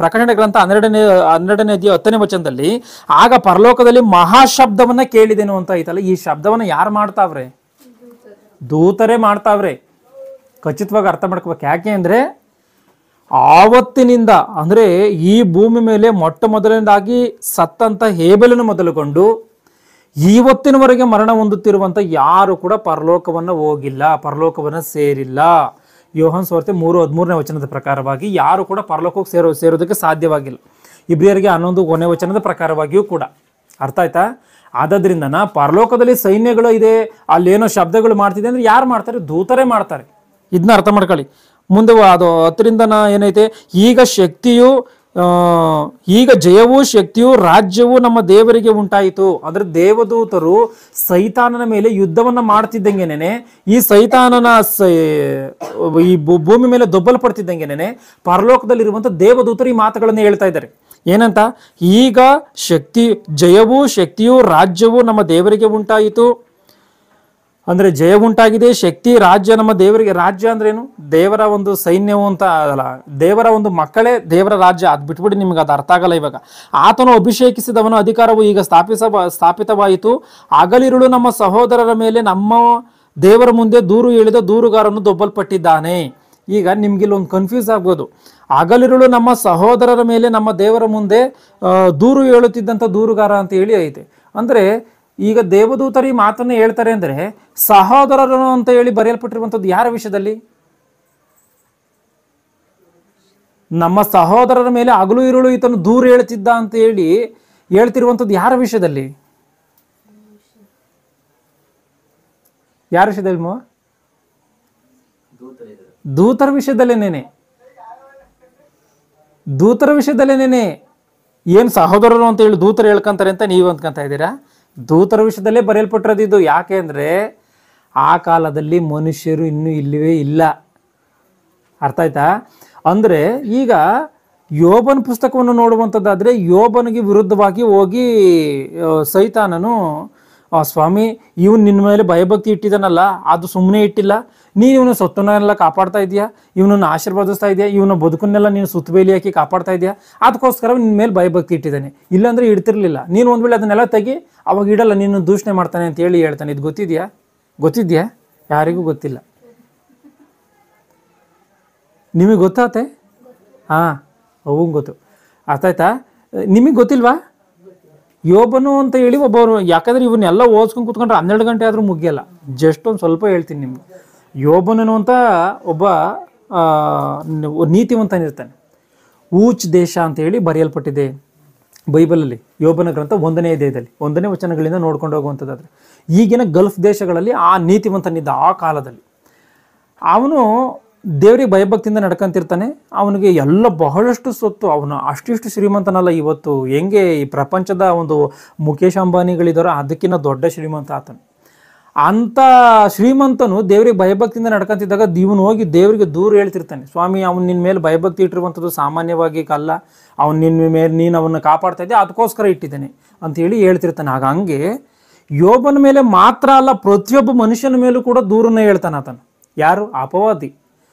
ಪ್ರಕಟಣೆ ಗ್ರಂಥ 12ನೇ ಅಧ್ಯಾಯ 10ನೇ ವಚನದಲ್ಲಿ, ಆಗ ಪರಲೋಕದಲ್ಲಿ ಮಹಾಶಬ್ದವನ್ನ ಕೇಳಿದೆನು ಅಂತ ಐತಲ್ಲ. ಈ ಶಬ್ದವನ್ನ ಯಾರು ಮಾಡ್ತಾವ್ರೆ? ದೂತರೇ ಮಾಡ್ತಾವ್ರೆ. ಖಚಿತವಾಗಿ ಅರ್ಥ ಮಾಡ್ಕೋಬೇಕು. ಯಾಕೆ ಅಂದ್ರೆ ಆವತ್ತಿನಿಂದ ಅಂದ್ರೆ ಈ ಭೂಮಿ ಮೇಲೆ ಮೊಟ್ಟ ಮೊದಲನೇದಾಗಿ ಸತ್ತಂತ ಹೇಬೆಲನ್ನು ಮೊದಲುಗೊಂಡು ಇವತ್ತಿನವರೆಗೆ ಮರಣ ಹೊಂದುತ್ತಿರುವಂತ ಯಾರು ಕೂಡ ಪರಲೋಕವನ್ನ ಹೋಗಿಲ್ಲ, ಪರಲೋಕವನ್ನ ಸೇರಿಲ್ಲ. ಯೋಹಾನ್ ಸುವಾರ್ತೆ 3:13ನೇ ವಚನದ ಪ್ರಕಾರವಾಗಿ ಯಾರು ಕೂಡ ಪರಲೋಕಕ್ಕೆ ಸೇರೋದಕ್ಕೆ ಸಾಧ್ಯವಾಗಿಲ್ಲ. ಇಬ್ರಿಯರಿಗೆ 11ನೇ ವಚನದ ಪ್ರಕಾರವಾಗಿಯೂ ಕೂಡ. ಅರ್ಥ ಆಯ್ತಾ? ಆದ್ರಿಂದ ಪರಲೋಕದಲ್ಲಿ ಸೈನ್ಯಗಳು ಇದೆ, ಅಲ್ಲೇನೋ ಶಬ್ದಗಳು ಮಾಡ್ತಿದೆ ಅಂದ್ರೆ ಯಾರು ಮಾಡ್ತಾರೆ? ದೂತರೇ ಮಾಡ್ತಾರೆ. ಇದನ್ನ ಅರ್ಥ ಮಾಡ್ಕೊಳ್ಳಿ. ಮುಂದೆ ಅದು 10ರಿಂದ ಏನೈತೆ, ಈಗ ಜಯವೂ ಶಕ್ತಿಯೂ ರಾಜ್ಯವೂ ನಮ್ಮ ದೇವರಿಗೆ ಉಂಟಾಯಿತು. ಅಂದ್ರೆ ದೇವದೂತರು ಸೈತಾನನ ಮೇಲೆ ಯುದ್ಧವನ್ನ ಮಾಡ್ತಿದ್ದಂಗೆನೆ, ಈ ಸೈತಾನನ ಈ ಭೂಮಿ ಮೇಲೆ ದೊಬ್ಬಲ್ಪಡ್ತಿದ್ದಂಗೆನೆ ಪರಲೋಕದಲ್ಲಿರುವಂತ ದೇವದೂತರು ಈ ಮಾತುಗಳನ್ನ ಹೇಳ್ತಾ ಇದ್ದಾರೆ. ಏನಂತ? ಈಗ ಜಯವೂ ಶಕ್ತಿಯೂ ರಾಜ್ಯವೂ ನಮ್ಮ ದೇವರಿಗೆ ಉಂಟಾಯಿತು. ಅಂದ್ರೆ ಜಯ ಉಂಟಾಗಿದೆ, ಶಕ್ತಿ, ರಾಜ್ಯ ನಮ್ಮ ದೇವರಿಗೆ. ರಾಜ್ಯ ಅಂದ್ರೇನು? ದೇವರ ಒಂದು ಸೈನ್ಯವು ಅಂತ ಅಲ್ಲ, ದೇವರ ಒಂದು ಮಕ್ಕಳೇ ದೇವರ ರಾಜ್ಯ. ಅದು ಬಿಟ್ಬಿಟ್ಟು ನಿಮ್ಗೆ ಅದು ಅರ್ಥ ಆಗಲ್ಲ. ಇವಾಗ ಆತನು ಅಭಿಷೇಕಿಸಿದವನ ಅಧಿಕಾರವು ಈಗ ಸ್ಥಾಪಿತವಾಯಿತು. ಹಗಲಿರುಳು ನಮ್ಮ ಸಹೋದರರ ಮೇಲೆ ನಮ್ಮ ದೇವರ ಮುಂದೆ ದೂರು ಹೇಳಿದ ದೂರುಗಾರನು ದೊಬ್ಬಲ್ಪಟ್ಟಿದ್ದಾನೆ. ಈಗ ನಿಮ್ಗೆ ಒಂದು ಕನ್ಫ್ಯೂಸ್ ಆಗ್ಬೋದು. ಹಗಲಿರುಳು ನಮ್ಮ ಸಹೋದರರ ಮೇಲೆ ನಮ್ಮ ದೇವರ ಮುಂದೆ ದೂರು ಹೇಳುತ್ತಿದ್ದಂಥ ದೂರುಗಾರ ಅಂತ ಹೇಳಿ ಐತೆ. ಅಂದ್ರೆ ಈಗ ದೇವದೂತರು ಈ ಮಾತನ್ನು ಹೇಳ್ತಾರೆ ಅಂದ್ರೆ ಸಹೋದರರು ಅಂತ ಹೇಳಿ ಬರೆಯಲ್ಪಟ್ಟಿರುವಂಥದ್ದು ಯಾರ ವಿಷಯದಲ್ಲಿ? ನಮ್ಮ ಸಹೋದರರ ಮೇಲೆ ಹಗಲು ಇರುಳು ಈತನು ದೂರ ಹೇಳ್ತಿದ್ದ ಅಂತ ಹೇಳಿ ಹೇಳ್ತಿರುವಂಥದ್ದು ಯಾರ ವಿಷಯದಲ್ಲಿ? ಯಾರ ವಿಷಯದಲ್ಲಿ? ದೂತರ ವಿಷಯದಲ್ಲೇನೇನೆ. ದೂತರ ವಿಷಯದಲ್ಲೇನೇನೆ. ಏನ್ ಸಹೋದರರು ಅಂತ ಹೇಳಿ ದೂತರು ಹೇಳ್ಕೊಂತಾರೆ ಅಂತ ನೀವು ಅಂದ್ಕೊಂತ ಇದ್ದೀರಾ? ದೂತರ ವಿಷಯದಲ್ಲೇ ಬರೆಯಲ್ಪಟ್ಟಿರೋದು ಇದು. ಯಾಕೆ ಅಂದ್ರೆ ಆ ಕಾಲದಲ್ಲಿ ಮನುಷ್ಯರು ಇನ್ನೂ ಇಲ್ಲವೇ ಇಲ್ಲ. ಅರ್ಥ ಆಯ್ತಾ? ಅಂದ್ರೆ ಈಗ ಯೋಬನ ಪುಸ್ತಕವನ್ನು ನೋಡುವಂಥದ್ದಾದ್ರೆ ಯೋಬನಿಗೆ ವಿರುದ್ಧವಾಗಿ ಹೋಗಿ ಸೈತಾನನು, ಸ್ವಾಮಿ ಇವನು ನಿನ್ನ ಮೇಲೆ ಭಯಭಕ್ತಿ ಇಟ್ಟಿದ್ದಾನಲ್ಲ, ಅದು ಸುಮ್ಮನೆ ಇಟ್ಟಿಲ್ಲ, ನೀನು ಇವನು ಸೊತ್ತನ್ನೆಲ್ಲ ಕಾಪಾಡ್ತಾ ಇದೆಯಾ, ಇವನನ್ನು ಆಶೀರ್ವಾದಿಸ್ತಾ ಇದೆಯಾ, ಇವನ ಬದುಕನ್ನೆಲ್ಲ ನೀನು ಸುತ್ತಬೇಲಿ ಹಾಕಿ ಕಾಪಾಡ್ತಾ ಇದೆಯಾ, ಅದಕ್ಕೋಸ್ಕರ ನಿನ್ನ ಮೇಲೆ ಭಯಭಕ್ತಿ ಇಟ್ಟಿದ್ದಾನೆ. ಇಲ್ಲಾಂದ್ರೆ ಇಡ್ತಿರ್ಲಿಲ್ಲ. ನೀನು ಒಂದ್ ವೇಳೆ ಅದನ್ನೆಲ್ಲ ತೆಗಿ, ಅವಾಗ ಇಡಲ್ಲ, ನೀನು ದೂಷಣೆ ಮಾಡ್ತಾನೆ ಅಂತ ಹೇಳಿ ಹೇಳ್ತಾನೆ. ಇದು ಗೊತ್ತಿದ್ಯಾ? ಯಾರಿಗೂ ಗೊತ್ತಿಲ್ಲ. ನಿಮಗೆ ಗೊತ್ತಾತೆ? ಅವು ಗೊತ್ತು. ಅರ್ಥ ಆಯ್ತಾ? ನಿಮಗೆ ಗೊತ್ತಿಲ್ವಾ? ಯೋಬನು ಅಂತ ಹೇಳಿ ಒಬ್ಬರು, ಯಾಕಂದ್ರೆ ಇವನ್ನೆಲ್ಲ ಓದ್ಸ್ಕೊಂಡು ಕೂತ್ಕೊಂಡ್ರೆ 12 ಗಂಟೆ ಆದ್ರೂ ಮುಗಿಯಲ್ಲ. ಜಸ್ಟ್ ಒಂದು ಸ್ವಲ್ಪ ಹೇಳ್ತೀನಿ ನಿಮ್ಗೆ. ಯೋಬನು ಅಂತ ಒಬ್ಬ ನೀತಿವಂತನಿರ್ತಾನೆ. ಊಚ್ ದೇಶ ಅಂತ ಹೇಳಿ ಬರೆಯಲ್ಪಟ್ಟಿದೆ. ಬೈಬಲಲ್ಲಿ ಯೋಬನ ಗ್ರಂಥ 1ನೇ ಅಧ್ಯಾಯದಲ್ಲಿ 1ನೇ ವಚನಗಳಿಂದ ನೋಡ್ಕೊಂಡು ಹೋಗುವಂಥದ್ದಾದರೆ, ಈಗಿನ ಗಲ್ಫ್ ದೇಶಗಳಲ್ಲಿ ಆ ನೀತಿವಂತನಿದ್ದ ಆ ಕಾಲದಲ್ಲಿ ಅವನು ದೇವರಿಗೆ ಭಯಭಕ್ತಿಯಿಂದ ನಡ್ಕೊಂತಿರ್ತಾನೆ. ಅವನಿಗೆ ಎಲ್ಲ ಬಹಳಷ್ಟು ಸೊತ್ತು, ಅವನು ಅಷ್ಟಿಷ್ಟು ಶ್ರೀಮಂತನಲ್ಲ. ಇವತ್ತು ಹೆಂಗೆ ಈ ಪ್ರಪಂಚದ ಒಂದು ಮುಖೇಶ್ ಅಂಬಾನಿಗಳಿದ್ದಾರೋ ಅದಕ್ಕಿಂತ ದೊಡ್ಡ ಶ್ರೀಮಂತ ಆತನು. ಅಂಥ ಶ್ರೀಮಂತನು ದೇವರಿಗೆ ಭಯಭಕ್ತಿಯಿಂದ ನಡ್ಕೊಂತಿದ್ದಾಗ ಇವನು ಹೋಗಿ ದೇವರಿಗೆ ದೂರ ಹೇಳ್ತಿರ್ತಾನೆ, ಸ್ವಾಮಿ ಅವನು ನಿನ್ನ ಮೇಲೆ ಭಯಭಕ್ತಿ ಇಟ್ಟಿರುವಂಥದ್ದು ಸಾಮಾನ್ಯವಾಗಿ ಅಲ್ಲ, ಅವನು ನಿನ್ನ ಮೇಲೆ ನೀನು ಅವನ್ನ ಕಾಪಾಡ್ತಾ ಇದ್ದೆ, ಅದಕ್ಕೋಸ್ಕರ ಇಟ್ಟಿದ್ದೇನೆ ಅಂತೇಳಿ ಹೇಳ್ತಿರ್ತಾನೆ. ಆಗ ಹಂಗೆ ಯೋಬನ ಮೇಲೆ ಮಾತ್ರ ಅಲ್ಲ, ಪ್ರತಿಯೊಬ್ಬ ಮನುಷ್ಯನ ಮೇಲೂ ಕೂಡ ದೂರನ್ನ ಹೇಳ್ತಾನೆ ಆತನು. ಯಾರು? ಅಪವಾದಿ.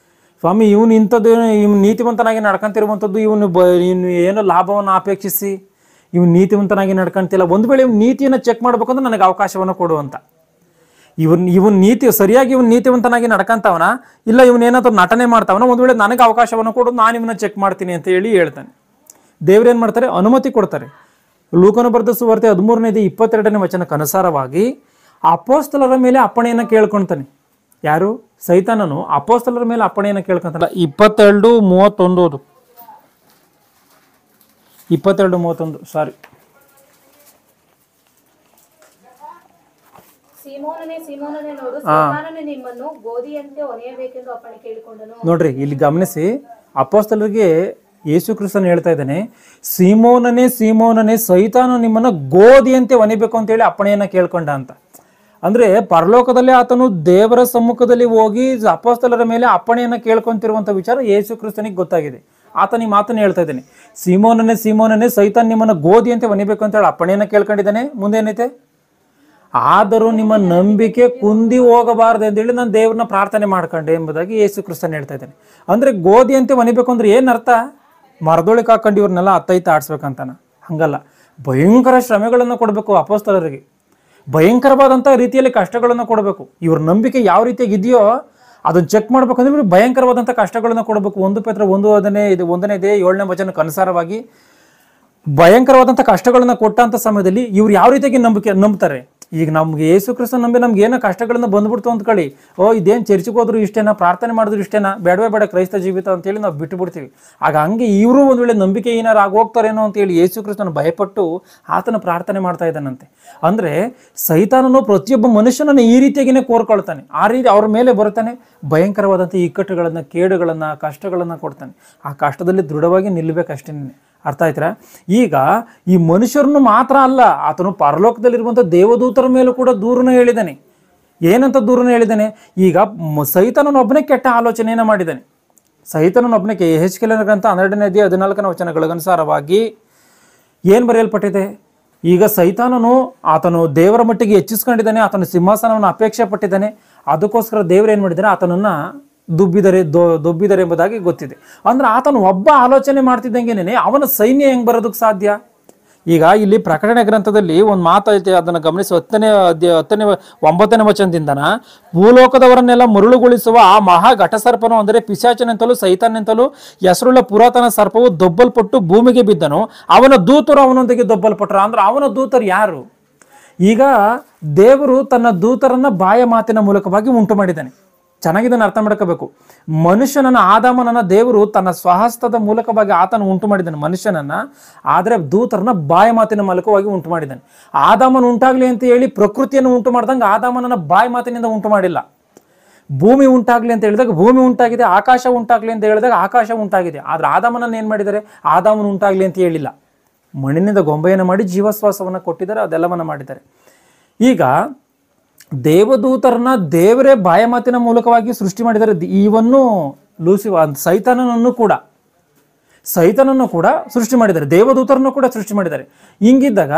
ಸ್ವಾಮಿ ಇವನು ಇಂಥದ್ದು, ಇವನು ನೀತಿವಂತನಾಗಿ ನಡ್ಕೊಂತಿರುವಂಥದ್ದು, ಇವನು ಏನೋ ಲಾಭವನ್ನು ಅಪೇಕ್ಷಿಸಿ ಇವನು ನೀತಿವಂತನಾಗಿ ನಡ್ಕೊಂತಿಲ್ಲ. ಒಂದು ವೇಳೆ ಇವನು ನೀತಿಯನ್ನು ಚೆಕ್ ಮಾಡ್ಬೇಕಂದ್ರೆ ನನಗೆ ಅವಕಾಶವನ್ನು ಕೊಡುವಂತ. ಇವನ್ ನೀತಿ ಸರಿಯಾಗಿ ಇವನು ನೀತಿವಂತನಾಗಿ ನಡ್ಕೊಂತವನ, ಇಲ್ಲ ಇವನೇನಾದ್ರು ನಟನೆ ಮಾಡ್ತಾವನ, ಒಂದು ವೇಳೆ ನನಗೆ ಅವಕಾಶವನ್ನು ಕೊಡು, ನಾನು ಇವನ್ನ ಚೆಕ್ ಮಾಡ್ತೀನಿ ಅಂತ ಹೇಳಿ ಹೇಳ್ತಾನೆ. ದೇವ್ರೇನು ಮಾಡ್ತಾರೆ? ಅನುಮತಿ ಕೊಡ್ತಾರೆ. ಲೂಕನ ಬರೆದ ಸುವಾರ್ತೆ 13ನೇ ಅಧ್ಯಾಯ 22ನೇ ವಚನಕ್ಕೆ ಅನುಸಾರವಾಗಿ ಅಪೊಸ್ತಲರ ಮೇಲೆ ಅಪ್ಪಣೆಯನ್ನು ಕೇಳ್ಕೊಳ್ತಾನೆ. ಯಾರು? ಸೈತಾನನು ಅಪೊಸ್ತಲರ ಮೇಲೆ ಅಪ್ಪಣೆಯನ್ನು ಕೇಳ್ಕೊಂತಾನೆ. 22:31 22:31 ಸಾರಿ. ಸೀಮೋನನೇ ನೋಡು, ಸೈತಾನನು ನಿಮ್ಮನ್ನು ಗೋಧಿಯಂತೆ ಒನೆಯಬೇಕೆಂದು ಅಪ್ಪಣೆ ಕೇಳಿಕೊಂಡನು. ನೋಡ್ರಿ, ಇಲ್ಲಿ ಗಮನಿಸಿ, ಅಪೊಸ್ತಲರಿಗೆ ಯೇಸು ಕ್ರಿಸ್ತನು ಹೇಳ್ತಾ ಇದ್ದಾನೆ, ಸೀಮೋನನೇ ಸೈತಾನ ನಿಮ್ಮನ್ನ ಗೋಧಿಯಂತೆ ಒನೆಯಬೇಕು ಅಂತೇಳಿ ಅಪ್ಪಣೆಯನ್ನ ಕೇಳ್ಕೊಂಡ ಅಂತ. ಅಂದ್ರೆ ಪರಲೋಕದಲ್ಲಿ ಆತನು ದೇವರ ಸಮ್ಮುಖದಲ್ಲಿ ಹೋಗಿ ಅಪೊಸ್ತಲರ ಮೇಲೆ ಅಪ್ಪಣೆಯನ್ನ ಕೇಳ್ಕೊಂತಿರುವಂತ ವಿಚಾರ ಯೇಸು ಕ್ರಿಸ್ತನಿಗೆ ಗೊತ್ತಾಗಿದೆ. ಆತನ ಈ ಮಾತನ್ನು ಹೇಳ್ತಾ ಇದ್ದಾನೆ, ಸೀಮೋನನೇ ಸೈತಾನ್ ನಿಮ್ಮನ್ನ ಗೋಧಿಯಂತೆ ಒನೆಯಬೇಕು ಅಂತ ಹೇಳಿ ಅಪ್ಪಣೆಯನ್ನ ಕೇಳ್ಕೊಂಡಿದ್ದಾನೆ. ಮುಂದೇನೈತೆ? ಆದರೂ ನಿಮ್ಮ ನಂಬಿಕೆ ಕುಂದಿ ಹೋಗಬಾರದು ಅಂತೇಳಿ ನಾನು ದೇವ್ರನ್ನ ಪ್ರಾರ್ಥನೆ ಮಾಡ್ಕೊಂಡೆ ಎಂಬುದಾಗಿ ಯೇಸು ಕ್ರಿಸ್ತನ್ ಹೇಳ್ತಾ ಇದ್ದಾನೆ. ಅಂದ್ರೆ ಗೋಧಿಯಂತೆ ಒನಿಬೇಕು ಅಂದ್ರೆ ಏನ್ ಅರ್ಥ? ಮರದೊಳಗೆ ಹಾಕೊಂಡು ಇವ್ರನ್ನೆಲ್ಲ ಅತ್ತೈತ ಆಡ್ಸ್ಬೇಕಂತಾನ? ಹಂಗಲ್ಲ. ಭಯಂಕರ ಶ್ರಮೆಗಳನ್ನು ಕೊಡಬೇಕು ಅಪೊಸ್ತಲರಿಗೆ, ಭಯಂಕರವಾದಂಥ ರೀತಿಯಲ್ಲಿ ಕಷ್ಟಗಳನ್ನು ಕೊಡಬೇಕು. ಇವ್ರ ನಂಬಿಕೆ ಯಾವ ರೀತಿಯಾಗಿ ಇದೆಯೋ ಅದನ್ನು ಚೆಕ್ ಮಾಡ್ಬೇಕಂದ್ರೆ ಭಯಂಕರವಾದಂಥ ಕಷ್ಟಗಳನ್ನು ಕೊಡಬೇಕು. 1 ಪೇತ್ರ 1:1ನೇ 7ನೇ ವಚನಕ್ಕೆ ಅನುಸಾರವಾಗಿ ಭಯಂಕರವಾದಂಥ ಕಷ್ಟಗಳನ್ನು ಕೊಟ್ಟಂಥ ಸಮಯದಲ್ಲಿ ಇವ್ರು ಯಾವ ರೀತಿಯಾಗಿ ನಂಬ್ತಾರೆ? ಈಗ ನಮ್ಗೆ ಯೇಸು ಕ್ರಿಸ್ತ ನಂಬಿ ನಮ್ಗೆ ಏನೋ ಕಷ್ಟಗಳನ್ನ ಬಂದ್ಬಿಡ್ತು ಅಂದ್ಕೊಳ್ಳಿ, ಇದೇನು ಚರ್ಚಿಗೆ ಹೋದ್ರು ಇಷ್ಟೇನಾ, ಪ್ರಾರ್ಥನೆ ಮಾಡಿದ್ರು ಇಷ್ಟೇನಾ, ಬೇಡ ಕ್ರೈಸ್ತ ಜೀವಿತ ಅಂತೇಳಿ ನಾವು ಬಿಟ್ಟು ಬಿಡ್ತೀವಿ. ಆಗ ಹಂಗೆ ಇವರು ಒಂದು ವೇಳೆ ನಂಬಿಕೆ ಏನಾರು ಆಗೋಗ್ತಾರೇನೋ ಅಂತೇಳಿ ಯೇಸು ಕ್ರಿಸ್ತನ ಭಯಪಟ್ಟು ಆತನ ಪ್ರಾರ್ಥನೆ ಮಾಡ್ತಾ ಇದ್ದಾನಂತೆ. ಅಂದರೆ ಸೈತಾನನು ಪ್ರತಿಯೊಬ್ಬ ಮನುಷ್ಯನನ್ನು ಈ ರೀತಿಯಾಗಿಯೇ ಕೋರ್ಕೊಳ್ತಾನೆ. ಆ ರೀತಿ ಅವ್ರ ಮೇಲೆ ಬರ್ತಾನೆ, ಭಯಂಕರವಾದಂಥ ಇಕ್ಕಟ್ಟುಗಳನ್ನು, ಕೇಡುಗಳನ್ನು, ಕಷ್ಟಗಳನ್ನು ಕೊಡ್ತಾನೆ. ಆ ಕಷ್ಟದಲ್ಲಿ ದೃಢವಾಗಿ ನಿಲ್ಲಬೇಕಷ್ಟೇ. ಅರ್ಥ ಆಯ್ತಾ? ಈಗ ಈ ಮನುಷ್ಯರನ್ನು ಮಾತ್ರ ಅಲ್ಲ, ಆತನು ಪರಲೋಕದಲ್ಲಿರುವಂಥ ದೇವದೂತರ ಮೇಲೂ ಕೂಡ ದೂರನ್ನು ಹೇಳಿದ್ದಾನೆ. ಏನಂತ ದೂರನ್ನು ಹೇಳಿದ್ದಾನೆ? ಈಗ ಸೈತಾನನೊಬ್ಬನೇ ಕೆಟ್ಟ ಆಲೋಚನೆಯನ್ನು ಮಾಡಿದ್ದಾನೆ. ಸೈತಾನನೊಬ್ಬನೇ ಯೆಹೆಜ್ಕೇಲನ ಗ್ರಂಥ 12ನೇ ಅಧ್ಯಾಯ 14ನೇ ವಚನಗಳಿಗನುಸಾರವಾಗಿ ಏನು ಬರೆಯಲ್ಪಟ್ಟಿದೆ? ಈಗ ಸೈತಾನನು ಆತನು ದೇವರ ಮಟ್ಟಿಗೆ ಹೆಚ್ಚಿಸ್ಕೊಂಡಿದ್ದಾನೆ, ಆತನು ಸಿಂಹಾಸನವನ್ನು ಅಪೇಕ್ಷೆ ಪಟ್ಟಿದ್ದಾನೆ. ಅದಕ್ಕೋಸ್ಕರ ದೇವರು ಏನು ಮಾಡಿದ್ದಾನೆ? ಆತನನ್ನು ದೊಬ್ಬಿದರೆ ಎಂಬುದಾಗಿ ಗೊತ್ತಿದೆ. ಅಂದ್ರೆ ಆತನು ಒಬ್ಬ ಆಲೋಚನೆ ಮಾಡ್ತಿದ್ದಂಗೆನೇ ಅವನ ಸೈನ್ಯ ಹೆಂಗೆ ಬರೋದಕ್ಕೆ ಸಾಧ್ಯ? ಈಗ ಇಲ್ಲಿ ಪ್ರಕಟಣೆ ಗ್ರಂಥದಲ್ಲಿ ಒಂದು ಮಾತೈತೆ, ಅದನ್ನು ಗಮನಿಸಿ 9ನೇ ವಚನದಿಂದನ, ಭೂಲೋಕದವರನ್ನೆಲ್ಲ ಮರುಳುಗೊಳಿಸುವ ಆ ಮಹಾ ಘಟಸರ್ಪನು, ಅಂದರೆ ಪಿಶಾಚನೆಂತಲೂ ಸೈತಾನೆಂತಲೂ ಹೆಸರುಳ್ಳ ಪುರಾತನ ಸರ್ಪವು ದೊಬ್ಬಲ್ಪಟ್ಟು ಭೂಮಿಗೆ ಬಿದ್ದನು, ಅವನ ದೂತರು ಅವನೊಂದಿಗೆ ದೊಬ್ಬಲ್ಪಟ್ಟರು. ಅಂದ್ರೆ ಅವನ ದೂತರು ಯಾರು? ಈಗ ದೇವರು ತನ್ನ ದೂತರನ್ನ ಬಾಯ ಮಾತಿನ ಮೂಲಕವಾಗಿ ಉಂಟು ಮಾಡಿದ್ದಾನೆ. ಚೆನ್ನಾಗಿದ್ದನ್ನು ಅರ್ಥ ಮಾಡ್ಕೋಬೇಕು. ಮನುಷ್ಯನನ್ನ, ಆದಾಮನನ್ನ ದೇವರು ತನ್ನ ಸ್ವಹಸ್ತದ ಮೂಲಕವಾಗಿ ಆತನ ಉಂಟು ಮಾಡಿದ್ದಾನೆ ಮನುಷ್ಯನನ್ನ. ಆದರೆ ದೂತರನ್ನ ಬಾಯ ಮಾತಿನ ಮೂಲಕವಾಗಿ ಉಂಟು ಮಾಡಿದ್ದಾನೆ. ಆದಾಮನ ಉಂಟಾಗ್ಲಿ ಅಂತ ಹೇಳಿ ಪ್ರಕೃತಿಯನ್ನು ಉಂಟು ಮಾಡ್ದಂಗೆ ಆದಾಮನನ್ನ ಬಾಯ ಮಾತಿನಿಂದ ಉಂಟು ಮಾಡಿಲ್ಲ. ಭೂಮಿ ಉಂಟಾಗ್ಲಿ ಅಂತ ಹೇಳಿದಾಗ ಭೂಮಿ ಉಂಟಾಗಿದೆ, ಆಕಾಶ ಉಂಟಾಗ್ಲಿ ಅಂತ ಹೇಳಿದಾಗ ಆಕಾಶ ಉಂಟಾಗಿದೆ. ಆದ್ರೆ ಆದಾಮನನ್ನ ಏನ್ ಮಾಡಿದ್ದಾರೆ? ಆದಾಮನ ಉಂಟಾಗ್ಲಿ ಅಂತ ಹೇಳಿಲ್ಲ. ಮಣ್ಣಿನಿಂದ ಗೊಂಬೆಯನ್ನು ಮಾಡಿ ಜೀವಶ್ವಾಸವನ್ನು ಕೊಟ್ಟಿದ್ದಾರೆ, ಅದೆಲ್ಲವನ್ನ ಮಾಡಿದ್ದಾರೆ. ಈಗ ದೇವದೂತರನ್ನ ದೇವರೇ ಬಾಯ ಮಾತಿನ ಮೂಲಕವಾಗಿ ಸೃಷ್ಟಿ ಮಾಡಿದ್ದಾರೆ. ಇವನ್ನು ಸೈತಾನನನ್ನು ಕೂಡ ಸೃಷ್ಟಿ ಮಾಡಿದ್ದಾರೆ, ದೇವದೂತರನ್ನು ಕೂಡ ಸೃಷ್ಟಿ ಮಾಡಿದ್ದಾರೆ. ಹಿಂಗಿದ್ದಾಗ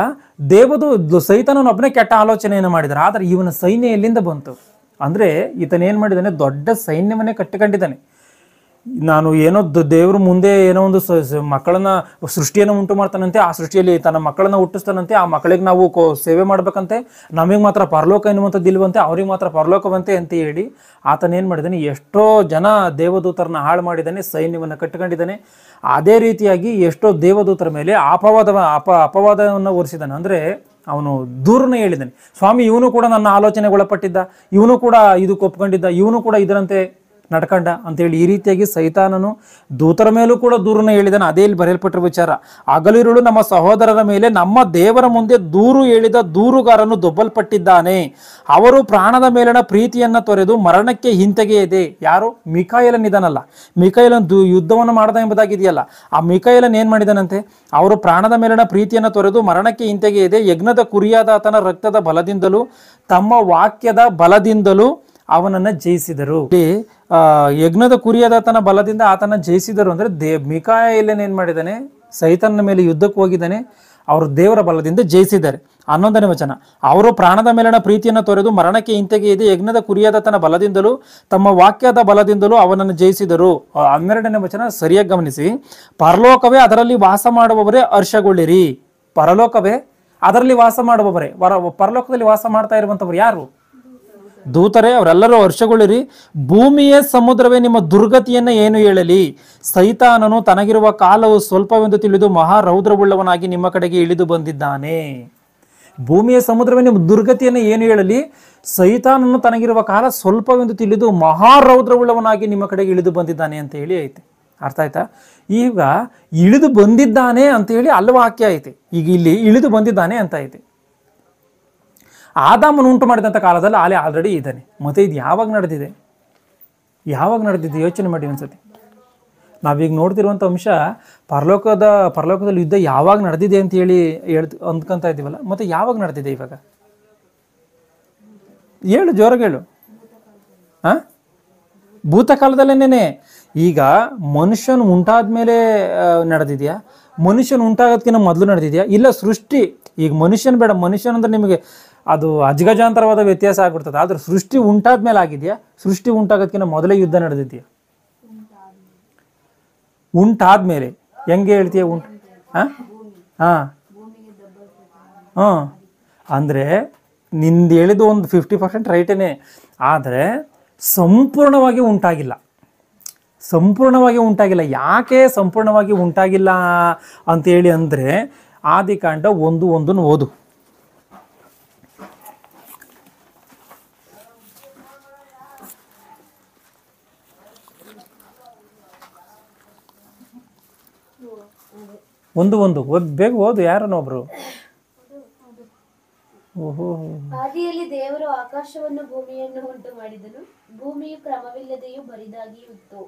ಸೈತಾನನೊಬ್ಬನೇ ಕೆಟ್ಟ ಆಲೋಚನೆಯನ್ನು ಮಾಡಿದ್ದಾರೆ. ಆದರೆ ಇವನ ಸೈನ್ಯ ಎಲ್ಲಿಂದ ಬಂತು? ಅಂದ್ರೆ ಈತನೇನ್ ಮಾಡಿದ್ದಾನೆ? ದೊಡ್ಡ ಸೈನ್ಯವನ್ನೇ ಕಟ್ಟಿಕೊಂಡಿದ್ದಾನೆ. ನಾನು ಏನೋ ದೇವರು ಮುಂದೆ ಏನೋ ಒಂದು ಮಕ್ಕಳನ್ನ ಸೃಷ್ಟಿಯನ್ನು ಉಂಟು ಮಾಡ್ತಾನಂತೆ, ಆ ಸೃಷ್ಟಿಯಲ್ಲಿ ತನ್ನ ಮಕ್ಕಳನ್ನ ಹುಟ್ಟಿಸ್ತಾನಂತೆ, ಆ ಮಕ್ಕಳಿಗೆ ನಾವು ಸೇವೆ ಮಾಡ್ಬೇಕಂತೆ, ನಮಗೆ ಮಾತ್ರ ಪರಲೋಕ ಎನ್ನುವಂಥದ್ದು ಇಲ್ವಂತೆ, ಅವ್ರಿಗೆ ಮಾತ್ರ ಪರಲೋಕವಂತೆ ಅಂತ ಹೇಳಿ ಆತನೇನು ಮಾಡಿದ್ದಾನೆ? ಎಷ್ಟೋ ಜನ ದೇವದೂತರನ್ನ ಹಾಳು ಮಾಡಿದ್ದಾನೆ, ಸೈನ್ಯವನ್ನು ಕಟ್ಟಿಕೊಂಡಿದ್ದಾನೆ. ಅದೇ ರೀತಿಯಾಗಿ ಎಷ್ಟೋ ದೇವದೂತರ ಮೇಲೆ ಅಪವಾದವನ್ನು ಹೊರಿಸಿದ್ದಾನೆ. ಅಂದರೆ ಅವನು ದೂರನ್ನ ಹೇಳಿದ್ದಾನೆ, ಸ್ವಾಮಿ ಇವನು ಕೂಡ ನನ್ನ ಆಲೋಚನೆಗೊಳಪಟ್ಟಿದ್ದ, ಇವನು ಕೂಡ ಇದಕ್ಕೆ ಒಪ್ಕೊಂಡಿದ್ದ, ಇವನು ಕೂಡ ಇದರಂತೆ ನಡ್ಕಂಡ ಅಂತೇಳಿ ಈ ರೀತಿಯಾಗಿ ಸೈತಾನನು ದೂತರ ಮೇಲೂ ಕೂಡ ದೂರನ್ನು ಹೇಳಿದಾನೆ. ಅದೇ ಇಲ್ಲಿ ಬರೆಯಲ್ಪಟ್ಟಿರುವ ವಿಚಾರ. ಹಗಲಿರುಳು ನಮ್ಮ ಸಹೋದರರ ಮೇಲೆ ನಮ್ಮ ದೇವರ ಮುಂದೆ ದೂರು ಹೇಳಿದ ದೂರುಗಾರನು ದೊಬ್ಬಲ್ಪಟ್ಟಿದ್ದಾನೆ. ಅವರು ಪ್ರಾಣದ ಮೇಲಿನ ಪ್ರೀತಿಯನ್ನು ತೊರೆದು ಮರಣಕ್ಕೆ ಹಿಂತೆಗೆಯದೆ. ಯಾರು? ಮಿಕಾಯೇಲನಿದಾನಲ್ಲ, ಮಿಕಾಯೇಲನ್ ಯುದ್ಧವನ್ನು ಮಾಡದ ಎಂಬುದಾಗಿದೆಯಲ್ಲ, ಆ ಮಿಕಾಯೇಲನ್ ಏನ್ ಮಾಡಿದಾನಂತೆ? ಅವರು ಪ್ರಾಣದ ಮೇಲಿನ ಪ್ರೀತಿಯನ್ನು ತೊರೆದು ಮರಣಕ್ಕೆ ಹಿಂತೆಗೆಯದೆ ಯಜ್ಞದ ಕುರಿಯಾದ ಆತನ ರಕ್ತದ ಬಲದಿಂದಲೂ ತಮ್ಮ ವಾಕ್ಯದ ಬಲದಿಂದಲೂ ಅವನನ್ನು ಜಯಿಸಿದರು. ಯಜ್ಞದ ಕುರಿಯಾದಾತನ ಬಲದಿಂದ ಆತನ ಜಯಿಸಿದರು ಅಂದ್ರೆ ಮಿಕಾಯೇಲನ್ ಏನ್ ಮಾಡಿದ್ದಾನೆ? ಸೈತಾನನ ಮೇಲೆ ಯುದ್ಧಕ್ಕೆ ಹೋಗಿದ್ದಾನೆ, ಅವರು ದೇವರ ಬಲದಿಂದ ಜಯಿಸಿದ್ದಾರೆ. 11ನೇ ವಚನ, ಅವರು ಪ್ರಾಣದ ಮೇಲಿನ ಪ್ರೀತಿಯನ್ನು ತೊರೆದು ಮರಣಕ್ಕೆ ಹಿಂತೆಗೆಯದೆ ಯಜ್ಞದ ಕುರಿಯಾದಾತನ ಬಲದಿಂದಲೂ ತಮ್ಮ ವಾಕ್ಯದ ಬಲದಿಂದಲೂ ಅವನನ್ನು ಜಯಿಸಿದರು. 12ನೇ ವಚನ ಸರಿಯಾಗಿ ಗಮನಿಸಿ. ಪರಲೋಕವೇ ಅದರಲ್ಲಿ ವಾಸ ಮಾಡುವವರೇ ಹರ್ಷಗೊಳ್ಳಿರಿ. ಪರಲೋಕವೇ ಅದರಲ್ಲಿ ವಾಸ ಮಾಡುವವರೇ. ಪರಲೋಕದಲ್ಲಿ ವಾಸ ಮಾಡ್ತಾ ಇರುವಂತವ್ರು ಯಾರು? ದೂತರೇ, ಅವರೆಲ್ಲರೂ ಹರ್ಷಗೊಳ್ಳಿರಿ. ಭೂಮಿಯ ಸಮುದ್ರವೇ ನಿಮ್ಮ ದುರ್ಗತಿಯನ್ನು ಏನು ಹೇಳಲಿ? ಸೈತಾನನು ತನಗಿರುವ ಕಾಲವು ಸ್ವಲ್ಪವೆಂದು ತಿಳಿದು ಮಹಾರೌದ್ರವುಳ್ಳವನಾಗಿ ನಿಮ್ಮ ಕಡೆಗೆ ಇಳಿದು ಬಂದಿದ್ದಾನೆ. ಭೂಮಿಯ ಸಮುದ್ರವೇ ನಿಮ್ಮ ದುರ್ಗತಿಯನ್ನು ಏನು ಹೇಳಲಿ? ಸೈತಾನನು ತನಗಿರುವ ಕಾಲ ಸ್ವಲ್ಪವೆಂದು ತಿಳಿದು ಮಹಾರೌದ್ರವುಳ್ಳವನಾಗಿ ನಿಮ್ಮ ಕಡೆಗೆ ಇಳಿದು ಬಂದಿದ್ದಾನೆ ಅಂತ ಹೇಳಿ ಐತೆ. ಅರ್ಥ ಆಯ್ತಾ? ಈಗ ಇಳಿದು ಬಂದಿದ್ದಾನೆ ಅಂತ ಹೇಳಿ ಅಲ್ಲ ವಾಕ್ಯ ಐತೆ. ಈಗ ಇಲ್ಲಿ ಇಳಿದು ಬಂದಿದ್ದಾನೆ ಅಂತ ಐತೆ. ಆದಾಮನು ಉಂಟು ಮಾಡಿದಂಥ ಕಾಲದಲ್ಲಿ ಆಲ್ರೆಡಿ ಇದ್ದಾನೆ. ಮತ್ತೆ ಇದು ಯಾವಾಗ ನಡೆದಿದೆ? ಯೋಚನೆ ಮಾಡಿ ಒಂದ್ಸತಿ. ನಾವೀಗ ನೋಡ್ತಿರುವಂಥ ಅಂಶ ಪರಲೋಕದಲ್ಲಿ ಯುದ್ಧ ಯಾವಾಗ ನಡೆದಿದೆ ಅಂತ ಹೇಳಿ ಅಂದ್ಕೊಂತ ಇದ್ದೀವಲ್ಲ, ಮತ್ತೆ ಯಾವಾಗ ನಡೆದಿದೆ ಇವಾಗ? ಹೇಳು, ಜೋರಾಗಿ ಹೇಳು. ಭೂತಕಾಲದಲ್ಲೇನೆ. ಈಗ ಮನುಷ್ಯನು ಉಂಟಾದ ಮೇಲೆ ನಡೆದಿದೆಯಾ? ಮನುಷ್ಯನು ಉಂಟಾಗೋದಕ್ಕಿಂತ ಮೊದಲು ನಡೆದಿದೆಯಾ? ಇಲ್ಲ, ಸೃಷ್ಟಿ. ಈಗ ಮನುಷ್ಯನ ಬೇಡ, ಮನುಷ್ಯನ ಅಂದ್ರೆ ನಿಮಗೆ ಅದು ಅಜಗಜಾಂತರವಾದ ವ್ಯತ್ಯಾಸ ಆಗ್ಬಿಡ್ತದೆ. ಆದ್ರೆ ಸೃಷ್ಟಿ ಉಂಟಾದ ಮೇಲೆ ಆಗಿದೆಯಾ? ಸೃಷ್ಟಿ ಉಂಟಾಗೋದಕ್ಕಿಂತ ಮೊದಲೇ ಯುದ್ಧ ನಡೆದಿದೆಯಾ? ಉಂಟಾದ್ಮೇಲೆ. ಹೆಂಗೆ ಹೇಳ್ತೀಯ? ಅಂದ್ರೆ ನಿಂದು ಹೇಳಿದ್ದು ಒಂದು 50% ರೈಟೇನೆ. ಆದರೆ ಸಂಪೂರ್ಣವಾಗಿ ಉಂಟಾಗಿಲ್ಲ. ಯಾಕೆ ಸಂಪೂರ್ಣವಾಗಿ ಉಂಟಾಗಿಲ್ಲ ಅಂತೇಳಿ ಅಂದರೆ ಆದಿಕಾಂಡ 1:1 ಓದು. ಒಂದು ಬೇಗ ಓದು, ಯಾರನ್ನೊಬ್ರು. ಆದಿಯಲ್ಲಿ ದೇವರು ಆಕಾಶವನ್ನು ಭೂಮಿಯನ್ನು ಉಂಟು ಮಾಡಿದನು. ಭೂಮಿಯು ಕ್ರಮವಿಲ್ಲದೆಯೂ ಬರಿದಾಗಿಯೂ ಇತ್ತು.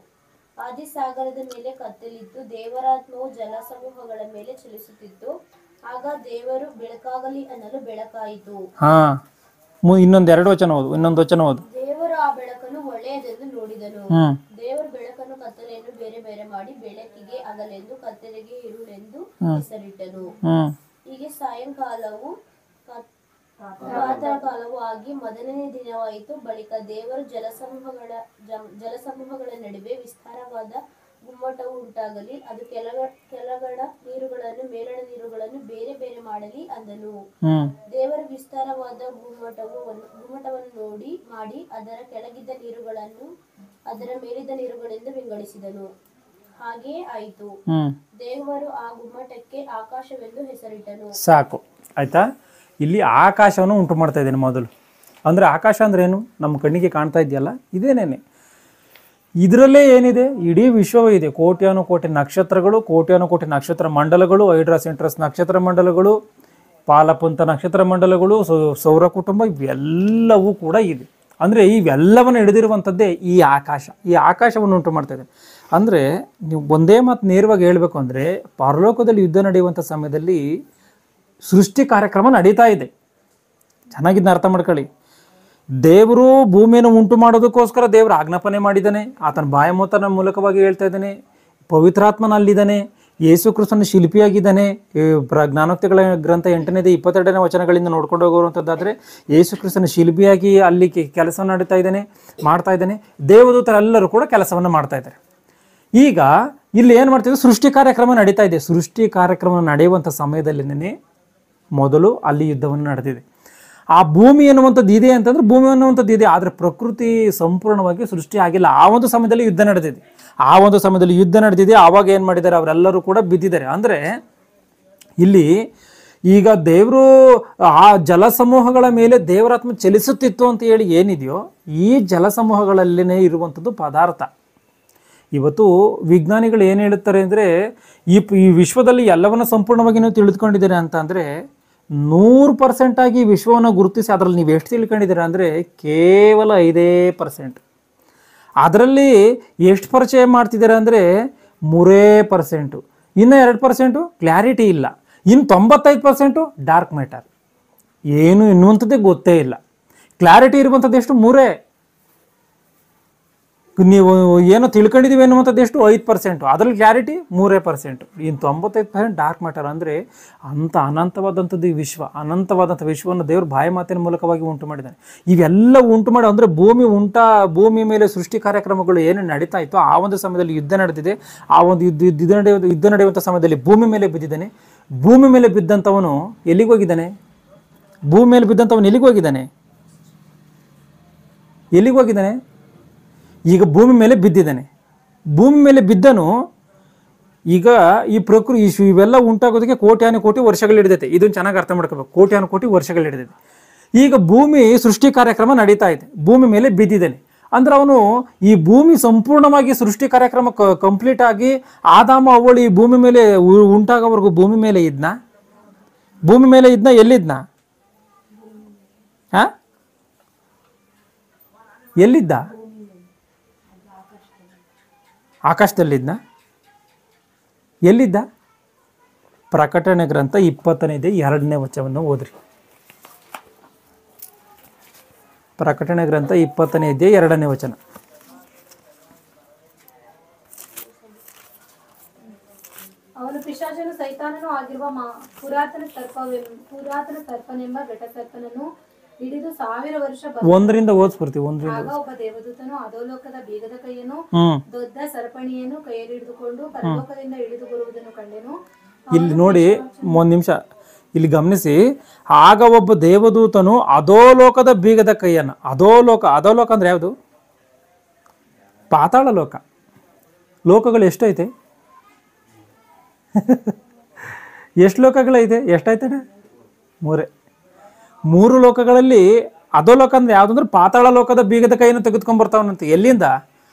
ಆದಿ ಸಾಗರದ ಮೇಲೆ ಕತ್ತಲಿತ್ತು. ದೇವರಾತ್ಮವು ಜಲಸಮೂಹಗಳ ಮೇಲೆ ಚಲಿಸುತ್ತಿತ್ತು. ಆಗ ದೇವರು ಬೆಳಕಾಗಲಿ ಅನ್ನಲು ಬೆಳಕಾಯಿತು. ಇನ್ನೊಂದು ವಚನ ಓದು. ದೇವರು ಆ ಬೆಳಕನ್ನು ಒಳ್ಳೆಯದೆಂದು ನೋಡಿದನು. ದೇವರು ಬೆಳಕನ್ನು ಕತ್ತಲೆಯನ್ನು ಬೇರೆ ಬೇರೆ ಮಾಡಿ ಬೆಳಕಿಗೆ ಹಗಲೆಂದು ಕತ್ತಲೆಗೆ ಇರುಳೆಂದು ಹೆಸರಿಟ್ಟನು. ಹೀಗೆ ಸಾಯಂಕಾಲವು ಪ್ರಾತಃಕಾಲವೂ ಆಗಿ ಮೊದಲನೇ ದಿನವಾಯಿತು. ಬಳಿಕ ದೇವರು ಜಲಸಮೂಹಗಳ ನಡುವೆ ವಿಸ್ತಾರವಾದ ಗುಮ್ಮಟವು ಉಂಟಾಗಲಿ, ಅದು ಕೆಳಗಡ ನೀರುಗಳನ್ನು ಮೇಲಣ ನೀರುಗಳನ್ನು ಬೇರೆ ಬೇರೆ ಮಾಡಲಿ ಅಂದನು. ದೇವರು ವಿಸ್ತಾರವಾದ ಗುಮ್ಮಟವನ್ನು ಮಾಡಿ ಅದರ ಕೆಳಗಿದ್ದ ನೀರುಗಳನ್ನು ಅದರ ಮೇಲಿದ್ದ ನೀರುಗಳಿಂದ ವಿಂಗಡಿಸಿದನು. ಹಾಗೆಯೇ ಆಯಿತು. ದೇವರು ಆ ಗುಮ್ಮಟಕ್ಕೆ ಆಕಾಶವೆಂದು ಹೆಸರಿಟ್ಟನು. ಸಾಕು ಆಯ್ತಾ? ಇಲ್ಲಿ ಆಕಾಶವನ್ನು ಉಂಟು ಮಾಡ್ತಾ ಇದ್ದೇನೆ ಮೊದಲು. ಅಂದರೆ ಆಕಾಶ ಅಂದ್ರೆ ಏನು? ನಮ್ಮ ಕಣ್ಣಿಗೆ ಕಾಣ್ತಾ ಇದೆಯಲ್ಲ, ಇದೇನೇನೆ. ಇದರಲ್ಲೇ ಏನಿದೆ? ಇಡೀ ವಿಶ್ವವೇ ಇದೆ. ಕೋಟ್ಯಾನುಕೋಟಿ ನಕ್ಷತ್ರಗಳು, ಕೋಟ್ಯಾನುಕೋಟಿ ನಕ್ಷತ್ರ ಮಂಡಲಗಳು, ಹೈಡ್ರಾಸ್ ಇಂಟ್ರಸ್ ನಕ್ಷತ್ರ ಮಂಡಲಗಳು, ಪಾಲಪುಂತ ನಕ್ಷತ್ರ ಮಂಡಲಗಳು, ಸೌರ ಕುಟುಂಬ, ಇವೆಲ್ಲವೂ ಕೂಡ ಇದೆ. ಅಂದರೆ ಇವೆಲ್ಲವನ್ನು ಹಿಡಿದಿರುವಂಥದ್ದೇ ಈ ಆಕಾಶ. ಈ ಆಕಾಶವನ್ನು ಉಂಟು ಮಾಡ್ತಾ ಇದೆ. ಅಂದರೆ ನೀವು ಒಂದೇ ಮಾತು ನೇರವಾಗಿ ಹೇಳಬೇಕು ಅಂದರೆ, ಪರಲೋಕದಲ್ಲಿ ಯುದ್ಧ ನಡೆಯುವಂಥ ಸಮಯದಲ್ಲಿ ಸೃಷ್ಟಿ ಕಾರ್ಯಕ್ರಮ ನಡೀತಾ ಇದೆ. ಚೆನ್ನಾಗಿದ್ದನ್ನ ಅರ್ಥ ಮಾಡ್ಕೊಳ್ಳಿ. ದೇವರು ಭೂಮಿಯನ್ನು ಉಂಟು ಮಾಡೋದಕ್ಕೋಸ್ಕರ ದೇವರು ಆಜ್ಞಾಪನೆ ಮಾಡಿದ್ದಾನೆ. ಆತನ ಬಾಯಮೂತನ ಮೂಲಕವಾಗಿ ಹೇಳ್ತಾ ಇದ್ದಾನೆ. ಪವಿತ್ರಾತ್ಮನಲ್ಲಿದ್ದಾನೆ. ಯೇಸು ಕ್ರಿಸ್ತನ ಶಿಲ್ಪಿಯಾಗಿದ್ದಾನೆ. ಜ್ಞಾನೋಕ್ತಿಗಳ ಗ್ರಂಥ 8ನೇ 22ನೇ ವಚನಗಳಿಂದ ನೋಡ್ಕೊಂಡು ಹೋಗುವಂಥದ್ದಾದರೆ ಯೇಸು ಕ್ರಿಸ್ತನ ಶಿಲ್ಪಿಯಾಗಿ ಅಲ್ಲಿ ಕೆಲಸವನ್ನು ಮಾಡ್ತಾ ಇದ್ದಾನೆ. ದೇವದೂತರೆಲ್ಲರೂ ಕೂಡ ಕೆಲಸವನ್ನು ಮಾಡ್ತಾ ಇದ್ದಾರೆ. ಈಗ ಇಲ್ಲಿ ಏನು ಮಾಡ್ತಿದ್ದೆ? ಸೃಷ್ಟಿ ಕಾರ್ಯಕ್ರಮ ನಡೀತಾ ಇದೆ. ಸೃಷ್ಟಿ ಕಾರ್ಯಕ್ರಮ ನಡೆಯುವಂಥ ಸಮಯದಲ್ಲಿನೇ ಮೊದಲು ಅಲ್ಲಿ ಯುದ್ಧವನ್ನು ನಡೆದಿದೆ. ಆ ಭೂಮಿ ಎನ್ನುವಂಥದ್ದು ಇದೆ ಅಂತಂದ್ರೆ ಭೂಮಿ ಅನ್ನುವಂಥದ್ದು ಇದೆ, ಆದರೆ ಪ್ರಕೃತಿ ಸಂಪೂರ್ಣವಾಗಿ ಸೃಷ್ಟಿ ಆಗಿಲ್ಲ. ಆ ಒಂದು ಸಮಯದಲ್ಲಿ ಯುದ್ಧ ನಡೆದಿದೆ. ಆವಾಗ ಏನು ಮಾಡಿದ್ದಾರೆ? ಅವರೆಲ್ಲರೂ ಕೂಡ ಬಿದ್ದಿದ್ದಾರೆ. ಅಂದರೆ ಇಲ್ಲಿ ಈಗ ದೇವರು ಆ ಜಲಸಮೂಹಗಳ ಮೇಲೆ ದೇವರಾತ್ಮ ಚಲಿಸುತ್ತಿತ್ತು ಅಂತ ಹೇಳಿ ಏನಿದೆಯೋ ಈ ಜಲಸಮೂಹಗಳಲ್ಲೇ ಇರುವಂಥದ್ದು ಪದಾರ್ಥ. ಇವತ್ತು ವಿಜ್ಞಾನಿಗಳು ಏನು ಹೇಳುತ್ತಾರೆ ಅಂದರೆ ಈ ವಿಶ್ವದಲ್ಲಿ ಎಲ್ಲವನ್ನ ಸಂಪೂರ್ಣವಾಗಿ ನೀವು ತಿಳಿದುಕೊಂಡಿದ್ದೀರಾ ಅಂತ ಅಂದರೆ 100% ಆಗಿ ವಿಶ್ವವನ್ನು ಗುರುತಿಸಿ ಅದರಲ್ಲಿ ನೀವು ಎಷ್ಟು ತಿಳ್ಕೊಂಡಿದ್ದೀರಾ ಅಂದರೆ ಕೇವಲ 5%. ಅದರಲ್ಲಿ ಎಷ್ಟು ಪರಿಚಯ ಮಾಡ್ತಿದ್ದೀರಾ ಅಂದರೆ 3%. ಇನ್ನು 2% ಕ್ಲಾರಿಟಿ ಇಲ್ಲ. ಇನ್ನು 95% ಡಾರ್ಕ್ ಮ್ಯಾಟರ್, ಏನು ಎನ್ನುವಂಥದ್ದೇ ಗೊತ್ತೇ ಇಲ್ಲ. ಕ್ಲಾರಿಟಿ ಇರುವಂಥದ್ದು ಎಷ್ಟು? 3. ನೀವು ಏನೋ ತಿಳ್ಕೊಂಡಿದ್ದೀವಿ ಅನ್ನುವಂಥದ್ದು ಎಷ್ಟು? 5%. ಅದರಲ್ಲಿ ಕ್ಲಾರಿಟಿ 3%. ಇನ್ನು 95% ಡಾರ್ಕ್ ಮ್ಯಾಟರ್. ಅಂದರೆ ಅಂಥ ಅನಂತವಾದಂಥದ್ದು ಈ ವಿಶ್ವ. ಅನಂತವಾದಂಥ ವಿಶ್ವವನ್ನು ದೇವರು ಬಾಯಿ ಮಾತಿನ ಮೂಲಕವಾಗಿ ಉಂಟು ಮಾಡಿದ್ದಾನೆ. ಇವೆಲ್ಲ ಉಂಟು ಮಾಡಿ ಅಂದರೆ ಭೂಮಿ ಮೇಲೆ ಸೃಷ್ಟಿ ಕಾರ್ಯಕ್ರಮಗಳು ಏನು ನಡೀತಾ ಇತ್ತು ಆ ಒಂದು ಸಮಯದಲ್ಲಿ ಯುದ್ಧ ನಡೆದಿದೆ. ಆ ಒಂದು ಯುದ್ಧ ನಡೆಯುವಂಥ ಸಮಯದಲ್ಲಿ ಭೂಮಿ ಮೇಲೆ ಬಿದ್ದಿದ್ದಾನೆ. ಭೂಮಿ ಮೇಲೆ ಬಿದ್ದಂಥವನು ಎಲ್ಲಿಗೆ ಹೋಗಿದ್ದಾನೆ? ಭೂಮಿ ಮೇಲೆ ಬಿದ್ದಂಥವನು ಎಲ್ಲಿಗೆ ಹೋಗಿದ್ದಾನೆ? ಈಗ ಭೂಮಿ ಮೇಲೆ ಬಿದ್ದಿದ್ದಾನೆ. ಭೂಮಿ ಮೇಲೆ ಬಿದ್ದನು. ಈಗ ಈ ಇವೆಲ್ಲ ಉಂಟಾಗೋದಕ್ಕೆ ಕೋಟಿ ವರ್ಷಗಳು ಹಿಡಿದೈತೆ. ಇದನ್ನು ಚೆನ್ನಾಗಿ ಅರ್ಥ ಮಾಡ್ಕೋಬೇಕು. ಕೋಟಿ ವರ್ಷಗಳು ಹಿಡಿದೈತೆ. ಈಗ ಭೂಮಿ ಸೃಷ್ಟಿ ಕಾರ್ಯಕ್ರಮ ನಡೀತಾ ಇದೆ. ಭೂಮಿ ಮೇಲೆ ಬಿದ್ದಿದ್ದಾನೆ ಅಂದ್ರೆ ಅವನು ಈ ಭೂಮಿ ಸಂಪೂರ್ಣವಾಗಿ ಸೃಷ್ಟಿ ಕಾರ್ಯಕ್ರಮ ಕಂಪ್ಲೀಟ್ ಆಗಿ ಆದಾಮ ಅವ್ವಳು ಈ ಭೂಮಿ ಮೇಲೆ ಉಂಟಾಗೋವರೆಗೂ ಭೂಮಿ ಮೇಲೆ ಇದ್ನ? ಎಲ್ಲಿದ್ನ? ಎಲ್ಲಿದ್ದ? ಆಕಾಶದಲ್ಲಿದ್ನ? ಎಲ್ಲಿದ್ದ? ಪ್ರಕಟಣೆ ಗ್ರಂಥ 20ನೇ ವಚನವನ್ನು ಓದ್ರಿ. ಪ್ರಕಟಣೆ ಗ್ರಂಥ 20ನೇ ವಚನ. ಅವನು ಪಿಶಾಚನು ಸೈತಾನನು ಆಗಿರುವ ಪುರಾತನ ಸರ್ಪನೆಂಬ ಘಟಸರ್ಪನನ್ನು ಹಿಡಿದು 1000 ವರ್ಷ 1ರಿಂದ ಓದಿಸ್ಬಿಡ್ತೀವಿ. ಆಗ ಒಬ್ಬ ದೇವದೂತನು ಅಧೋಲೋಕದ ಬೀಗದ ಕೈಯನ್ನು ದೊಡ್ಡ ಸರಪಣಿಯನ್ನು ಕೈಯಲ್ಲಿ ಹಿಡಿದುಕೊಂಡು ಪರಲೋಕದಿಂದ ಇಳಿದು ಬರುವುದನ್ನು ಕಂಡೆನು. ಇಲ್ಲಿ ನೋಡಿ, ಒಂದು ನಿಮಿಷ ಇಲ್ಲಿ ಗಮನಿಸಿ. ಆಗ ಒಬ್ಬ ದೇವದೂತನು ಅಧೋಲೋಕದ ಬೀಗದ ಕೈಯನ್ನು, ಅಧೋಲೋಕ ಅಂದ್ರೆ ಯಾವುದು? ಪಾತಾಳ ಲೋಕ. ಲೋಕಗಳು ಎಷ್ಟೈತೆ? ಎಷ್ಟು ಲೋಕಗಳೈತೆ? ಎಷ್ಟೈತೆ? 3 ಲೋಕಗಳಲ್ಲಿ ಅಧೋಲೋಕ ಅಂದ್ರೆ ಯಾವುದು ಅಂದ್ರೆ ಪಾತಾಳ ಲೋಕದ ಬೀಗದ ಕೈಯನ್ನು ತೆಗೆದುಕೊಂಡು ಬರ್ತಾವನಂತೆ. ಎಲ್ಲಿಂದ?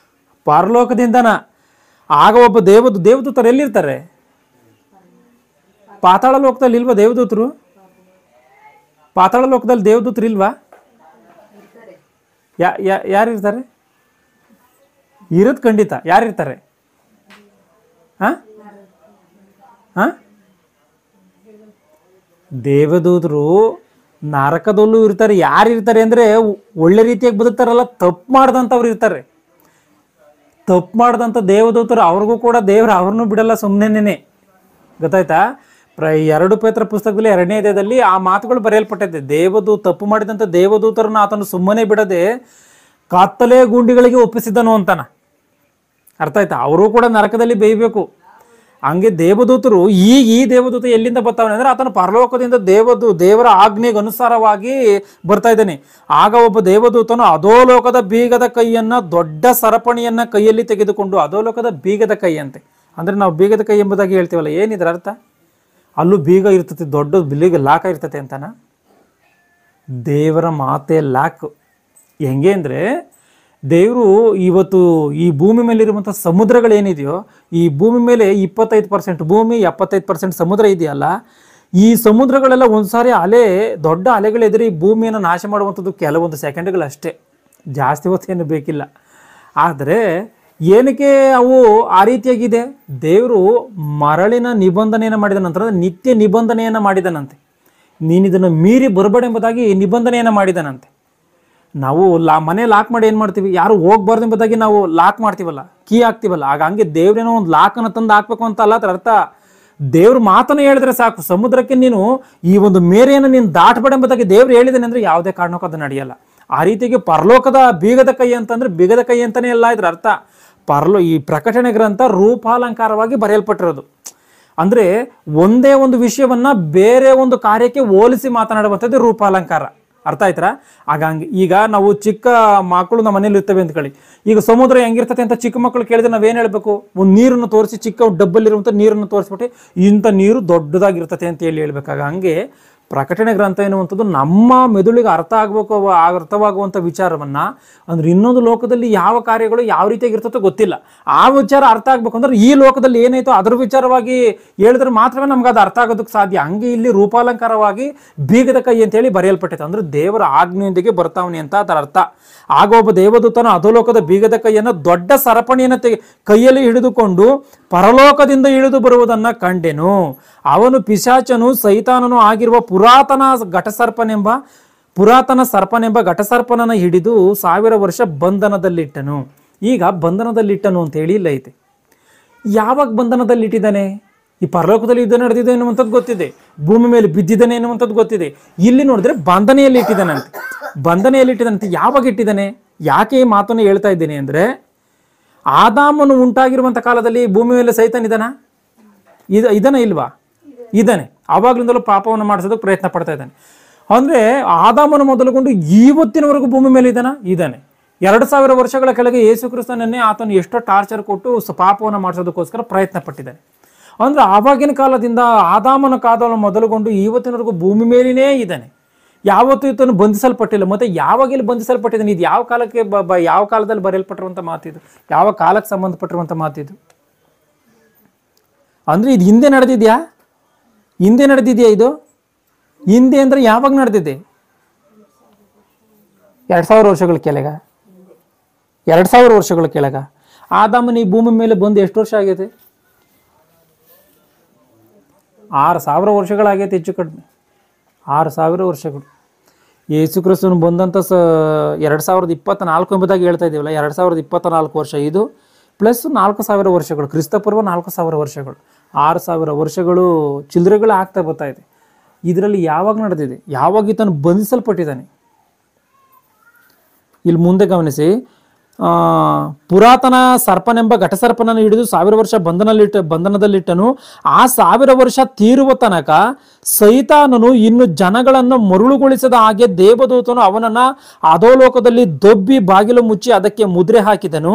ಪರಲೋಕದಿಂದನ. ಆಗ ಒಬ್ಬ ದೇವದೂತರು ಎಲ್ಲಿರ್ತಾರೆ? ಪಾತಾಳ ಲೋಕದಲ್ಲಿ ಇಲ್ವಾ ದೇವದೂತರು? ಪಾತಾಳ ಲೋಕದಲ್ಲಿ ದೇವದೂತರು ಇಲ್ವಾ? ಯಾರಿರ್ತಾರೆ? ಇರೋದು ಖಂಡಿತ. ಯಾರಿರ್ತಾರೆ? ದೇವದೂತರು ನರಕದಲ್ಲೂ ಇರ್ತಾರೆ. ಯಾರಿರ್ತಾರೆ ಅಂದರೆ ಒಳ್ಳೆ ರೀತಿಯಾಗಿ ಬದುಕ್ತಾರಲ್ಲ, ತಪ್ಪು ಮಾಡ್ದಂಥವ್ರು ಇರ್ತಾರೆ. ತಪ್ಪು ಮಾಡ್ದಂಥ ದೇವದೂತರು ಅವ್ರಿಗೂ ಕೂಡ ದೇವರು ಅವ್ರನ್ನೂ ಬಿಡಲ್ಲ ಸುಮ್ಮನೆ. ಗೊತ್ತಾಯ್ತಾ? 2 ಪೇತ್ರ ಪುಸ್ತಕದಲ್ಲಿ 2ನೇ ಅಧ್ಯಾಯದಲ್ಲಿ ಆ ಮಾತುಗಳು ಬರೆಯಲ್ಪಟ್ಟಿದೆ. ತಪ್ಪು ಮಾಡಿದಂಥ ದೇವದೂತರನ್ನ ಆತನು ಸುಮ್ಮನೆ ಬಿಡದೆ ಕತ್ತಲೆ ಗುಂಡಿಗಳಿಗೆ ಒಪ್ಪಿಸಿದನು ಅಂತಾನ. ಅರ್ಥ ಆಯ್ತಾ? ಅವರು ಕೂಡ ನರಕದಲ್ಲಿ ಬೇಯಬೇಕು. ಹಂಗೆ ದೇವದೂತರು ಈ ದೇವದೂತ ಎಲ್ಲಿಂದ ಬರ್ತಾವನೆ ಅಂದ್ರೆ ಆತನು ಪರಲೋಕದಿಂದ ದೇವರ ಆಜ್ಞೆಗೆ ಅನುಸಾರವಾಗಿ ಬರ್ತಾ ಇದ್ದಾನೆ. ಆಗ ಒಬ್ಬ ದೇವದೂತನು ಅಧೋಲೋಕದ ಬೀಗದ ಕೈಯನ್ನ, ದೊಡ್ಡ ಸರಪಣಿಯನ್ನ ಕೈಯಲ್ಲಿ ತೆಗೆದುಕೊಂಡು, ಅಧೋಲೋಕದ ಬೀಗದ ಕೈ ಅಂತೆ ಅಂದ್ರೆ ನಾವು ಬೀಗದ ಕೈ ಎಂಬುದಾಗಿ ಹೇಳ್ತೀವಲ್ಲ, ಏನಿದ್ರ ಅರ್ಥ? ಅಲ್ಲೂ ಬೀಗ ಇರ್ತತಿ, ದೊಡ್ಡ ಬೀಗ ಲಾಕ ಇರ್ತತೆ ಅಂತಾನ. ದೇವರ ಮಾತೆ ಲಾಕ್. ಹೆಂಗೆ ಅಂದರೆ ದೇವರು ಇವತ್ತು ಈ ಭೂಮಿ ಮೇಲಿರುವಂಥ ಸಮುದ್ರಗಳೇನಿದೆಯೋ, ಈ ಭೂಮಿ ಮೇಲೆ 25% ಭೂಮಿ, 75% ಸಮುದ್ರ ಇದೆಯಲ್ಲ, ಈ ಸಮುದ್ರಗಳೆಲ್ಲ ಒಂದ್ಸಾರಿ ದೊಡ್ಡ ಅಲೆಗಳೆದುರಿ ಈ ಭೂಮಿಯನ್ನು ನಾಶ ಮಾಡುವಂಥದ್ದು ಕೆಲವೊಂದು ಸೆಕೆಂಡ್ಗಳಷ್ಟೇ, ಜಾಸ್ತಿ ಹೊತ್ತೇನು ಬೇಕಿಲ್ಲ. ಆದರೆ ಏನಕ್ಕೆ ಅವು ಆ ರೀತಿಯಾಗಿದೆ? ದೇವರು ಮರಳಿನ ನಿಬಂಧನೆಯನ್ನು ಮಾಡಿದ ನಂತರ ನಿತ್ಯ ನಿಬಂಧನೆಯನ್ನು ಮಾಡಿದನಂತೆ. ನೀನಿದನ್ನು ಮೀರಿ ಬರಬೇಡ ಎಂಬುದಾಗಿ ನಿಬಂಧನೆಯನ್ನು ಮಾಡಿದನಂತೆ. ನಾವು ಮನೆ ಲಾಕ್ ಮಾಡಿ ಏನು ಮಾಡ್ತೀವಿ? ಯಾರು ಹೋಗ್ಬಾರ್ದು ಎಂಬುದಾಗಿ ನಾವು ಲಾಕ್ ಮಾಡ್ತೀವಲ್ಲ, ಕೀ ಹಾಕ್ತೀವಲ್ಲ. ಹಂಗೆ ದೇವ್ರೇನೋ ಒಂದು ಲಾಕನ್ನು ತಂದು ಹಾಕ್ಬೇಕು ಅಂತ ಅಲ್ಲ ಅದರ ಅರ್ಥ. ದೇವ್ರ ಮಾತನ್ನು ಹೇಳಿದ್ರೆ ಸಾಕು, ಸಮುದ್ರಕ್ಕೆ ನೀನು ಈ ಒಂದು ಮೇರೆಯನ್ನು ನೀನು ದಾಟಬೇಡ ಎಂಬುದಾಗಿ ದೇವ್ರು ಹೇಳಿದಾನೆ ಅಂದರೆ ಯಾವುದೇ ಕಾರಣಕ್ಕೂ ಅದು ನಡೆಯಲ್ಲ. ಆ ರೀತಿಯಾಗಿ ಪರಲೋಕದ ಬೀಗದ ಕೈ ಅಂತಂದ್ರೆ ಬೀಗದ ಕೈ ಅಂತಾನೆ ಎಲ್ಲ ಇದ್ರ ಅರ್ಥ. ಈ ಪ್ರಕಟಣೆ ಗ್ರಂಥ ರೂಪಾಲಂಕಾರವಾಗಿ ಬರೆಯಲ್ಪಟ್ಟಿರೋದು. ಅಂದ್ರೆ ಒಂದೇ ಒಂದು ವಿಷಯವನ್ನ ಬೇರೆ ಒಂದು ಕಾರ್ಯಕ್ಕೆ ಹೋಲಿಸಿ ಮಾತನಾಡುವಂಥದ್ದು ರೂಪಾಲಂಕಾರ. ಅರ್ಥ ಆಯ್ತಾ? ಆಗ ಹಂಗೆ ಈಗ ನಾವು ಚಿಕ್ಕ ಮಕ್ಕಳು ನಮ್ಮ ಮನೇಲಿ ಇರ್ತೇವೆ ಅಂತ ಹೇಳಿ, ಈಗ ಸಮುದ್ರ ಹೆಂಗಿರ್ತದೆ ಅಂತ ಚಿಕ್ಕ ಮಕ್ಕಳು ಕೇಳಿದ್ರೆ ನಾವೇನು ಹೇಳ್ಬೇಕು? ಒಂದು ನೀರನ್ನು ತೋರಿಸಿ, ಚಿಕ್ಕ ಡಬ್ಬಲ್ಲಿರುವಂಥ ನೀರನ್ನು ತೋರಿಸ್ಬಿಟ್ಟು ಇಂಥ ನೀರು ದೊಡ್ಡದಾಗಿರ್ತದೆ ಅಂತ ಹೇಳಿ ಹೇಳ್ಬೇಕಾಗ, ಹಂಗೆ ಪ್ರಕಟಣೆ ಗ್ರಂಥ ಎನ್ನುವಂಥದ್ದು ನಮ್ಮ ಮೆದುಳಿಗೆ ಅರ್ಥವಾಗುವಂಥ ವಿಚಾರವನ್ನ, ಅಂದ್ರೆ ಇನ್ನೊಂದು ಲೋಕದಲ್ಲಿ ಯಾವ ಕಾರ್ಯಗಳು ಯಾವ ರೀತಿಯಾಗಿರ್ತದೋ ಗೊತ್ತಿಲ್ಲ, ಆ ವಿಚಾರ ಅರ್ಥ ಆಗ್ಬೇಕು ಅಂದ್ರೆ ಈ ಲೋಕದಲ್ಲಿ ಏನಾಯ್ತೋ ಅದರ ವಿಚಾರವಾಗಿ ಹೇಳಿದ್ರೆ ಮಾತ್ರವೇ ನಮ್ಗೆ ಅದು ಅರ್ಥ ಆಗೋದಕ್ಕೆ ಸಾಧ್ಯ. ಹಂಗೆ ಇಲ್ಲಿ ರೂಪಾಲಂಕಾರವಾಗಿ ಬೀಗದ ಕೈ ಅಂತ ಹೇಳಿ ಬರೆಯಲ್ಪಟ್ಟಿದೆ, ಅಂದ್ರೆ ದೇವರ ಆಜ್ಞೆಯೊಂದಿಗೆ ಬರ್ತಾವನಿ ಅಂತ ಅದರ ಅರ್ಥ. ಆಗ ಒಬ್ಬ ದೇವದೂತನು ಅಧೋಲೋಕದ ಬೀಗದ ಕೈಯನ್ನು ದೊಡ್ಡ ಸರಪಣಿಯನ್ನು ಕೈಯಲ್ಲಿ ಹಿಡಿದುಕೊಂಡು ಪರಲೋಕದಿಂದ ಇಳಿದು ಬರುವುದನ್ನು ಕಂಡೆನು. ಅವನು ಪಿಶಾಚನು ಸೈತಾನನು ಆಗಿರುವ ಪುರಾತನ ಸರ್ಪನೆಂಬ ಘಟಸರ್ಪನನ್ನು ಹಿಡಿದು 1000 ವರ್ಷ ಬಂಧನದಲ್ಲಿಟ್ಟನು. ಈಗ ಬಂಧನದಲ್ಲಿಟ್ಟನು ಅಂತ ಹೇಳಿ ಇಲ್ಲ ಐತೆ. ಯಾವಾಗ ಬಂಧನದಲ್ಲಿಟ್ಟಿದ್ದಾನೆ? ಈ ಪರಲೋಕದಲ್ಲಿ ಯುದ್ಧ ನಡೆದಿದೆ ಎನ್ನುವಂಥದ್ದು ಗೊತ್ತಿದೆ, ಭೂಮಿ ಮೇಲೆ ಬಿದ್ದಿದ್ದಾನೆ ಎನ್ನುವಂಥದ್ದು ಗೊತ್ತಿದೆ. ಇಲ್ಲಿ ನೋಡಿದ್ರೆ ಬಂಧನೆಯಲ್ಲಿ ಇಟ್ಟಿದ್ದಾನಂತೆ. ಬಂಧನೆಯಲ್ಲಿ ಇಟ್ಟಿದ್ದಾನಂತೆ. ಯಾವಾಗ ಇಟ್ಟಿದ್ದಾನೆ? ಯಾಕೆ ಈ ಮಾತನ್ನು ಹೇಳ್ತಾ ಇದ್ದೇನೆ ಅಂದರೆ, ಆದಾಮನು ಉಂಟಾಗಿರುವಂಥ ಕಾಲದಲ್ಲಿ ಭೂಮಿ ಮೇಲೆ ಸೈತಾನ್ ಇದನ್ನ ಇಲ್ವಾ? ಇದ್ದಾನೆ. ಆವಾಗ್ಲಿಂದಲೂ ಪಾಪವನ್ನು ಮಾಡಿಸೋದಕ್ಕೆ ಪ್ರಯತ್ನ ಪಡ್ತಾ ಇದ್ದಾನೆ. ಅಂದರೆ ಆದಾಮನು ಮೊದಲುಗೊಂಡು ಇವತ್ತಿನವರೆಗೂ ಭೂಮಿ ಮೇಲೆ ಇದ್ದಾನೆ. 2000 ವರ್ಷಗಳ ಕೆಳಗೆ ಯೇಸು ಕ್ರಿಸ್ತನನ್ನೇ ಆತನು ಎಷ್ಟೋ ಟಾರ್ಚರ್ ಕೊಟ್ಟು ಪಾಪವನ್ನು ಮಾಡಿಸೋದಕ್ಕೋಸ್ಕರ ಪ್ರಯತ್ನ ಪಟ್ಟಿದ್ದಾನೆ. ಅಂದರೆ ಆವಾಗಿನ ಕಾಲದಿಂದ ಆದಾಮನ ಕಾಲವನ್ನು ಮೊದಲುಗೊಂಡು ಇವತ್ತಿನವರೆಗೂ ಭೂಮಿ ಮೇಲಿನೇ ಇದ್ದಾನೆ. ಯಾವತ್ತೂ ಈತನು ಬಂಧಿಸಲ್ಪಟ್ಟಿಲ್ಲ. ಮತ್ತೆ ಯಾವಾಗ ಇಲ್ಲಿ ಬಂಧಿಸಲ್ಪಟ್ಟಿದ್ದಾನೆ? ಇದು ಯಾವ ಕಾಲಕ್ಕೆ ಯಾವ ಕಾಲದಲ್ಲಿ ಬರೆಯಲ್ಪಟ್ಟಿರುವಂಥ ಮಾತಿದು? ಯಾವ ಕಾಲಕ್ಕೆ ಸಂಬಂಧಪಟ್ಟಿರುವಂಥ ಮಾತಿದು? ಅಂದರೆ ಇದು ಹಿಂದೆ ನಡೆದಿದೆಯಾ? ಇದು ಹಿಂದೆ ಅಂದರೆ ಯಾವಾಗ ನಡೆದಿದೆ? 2000 ವರ್ಷಗಳ ಕೆಳಗ. 2000 ವರ್ಷಗಳ ಕೆಳಗ ಆದಾಮನ ಈ ಭೂಮಿ ಮೇಲೆ ಬಂದು ಎಷ್ಟು ವರ್ಷ ಆಗೈತೆ? 6000 ವರ್ಷಗಳಾಗೈತೆ, ಹೆಚ್ಚು ಕಡಿಮೆ 6000 ವರ್ಷಗಳು. ಯೇಸು ಕ್ರಿಸ್ತನು ಬಂದಂಥ 2024 ಎಂಬುದಾಗಿ ಹೇಳ್ತಾ ಇದ್ದೀವಲ್ಲ, 2024 ವರ್ಷ ಇದು ಪ್ಲಸ್ 4000 ವರ್ಷಗಳು, ಕ್ರಿಸ್ತಪೂರ್ವ 4000 ವರ್ಷಗಳು, 6000 ವರ್ಷಗಳು ಚಿಲ್ಲರೆಗಳು ಆಗ್ತಾ ಬರ್ತಾ ಇದೆ. ಇದರಲ್ಲಿ ಯಾವಾಗ ನಡೆದಿದೆ? ಯಾವಾಗ ಈತನು ಬಂಧಿಸಲ್ಪಟ್ಟಿದ್ದಾನೆ? ಇಲ್ಲಿ ಮುಂದೆ ಗಮನಿಸಿ, ಪುರಾತನ ಸರ್ಪನೆಂಬ ಘಟಸರ್ಪನನ್ನು ಹಿಡಿದು 1000 ವರ್ಷ ಬಂಧನದಲ್ಲಿಟ್ಟನು. ಆ 1000 ವರ್ಷ ತೀರುವ ತನಕ ಸೈತಾನನು ಇನ್ನು ಜನಗಳನ್ನು ಮರುಳುಗೊಳಿಸದ ಹಾಗೆ ದೇವದೂತನು ಅವನನ್ನು ಅಧೋಲೋಕದಲ್ಲಿ ದೊಬ್ಬಿ ಬಾಗಿಲು ಮುಚ್ಚಿ ಅದಕ್ಕೆ ಮುದ್ರೆ ಹಾಕಿದನು.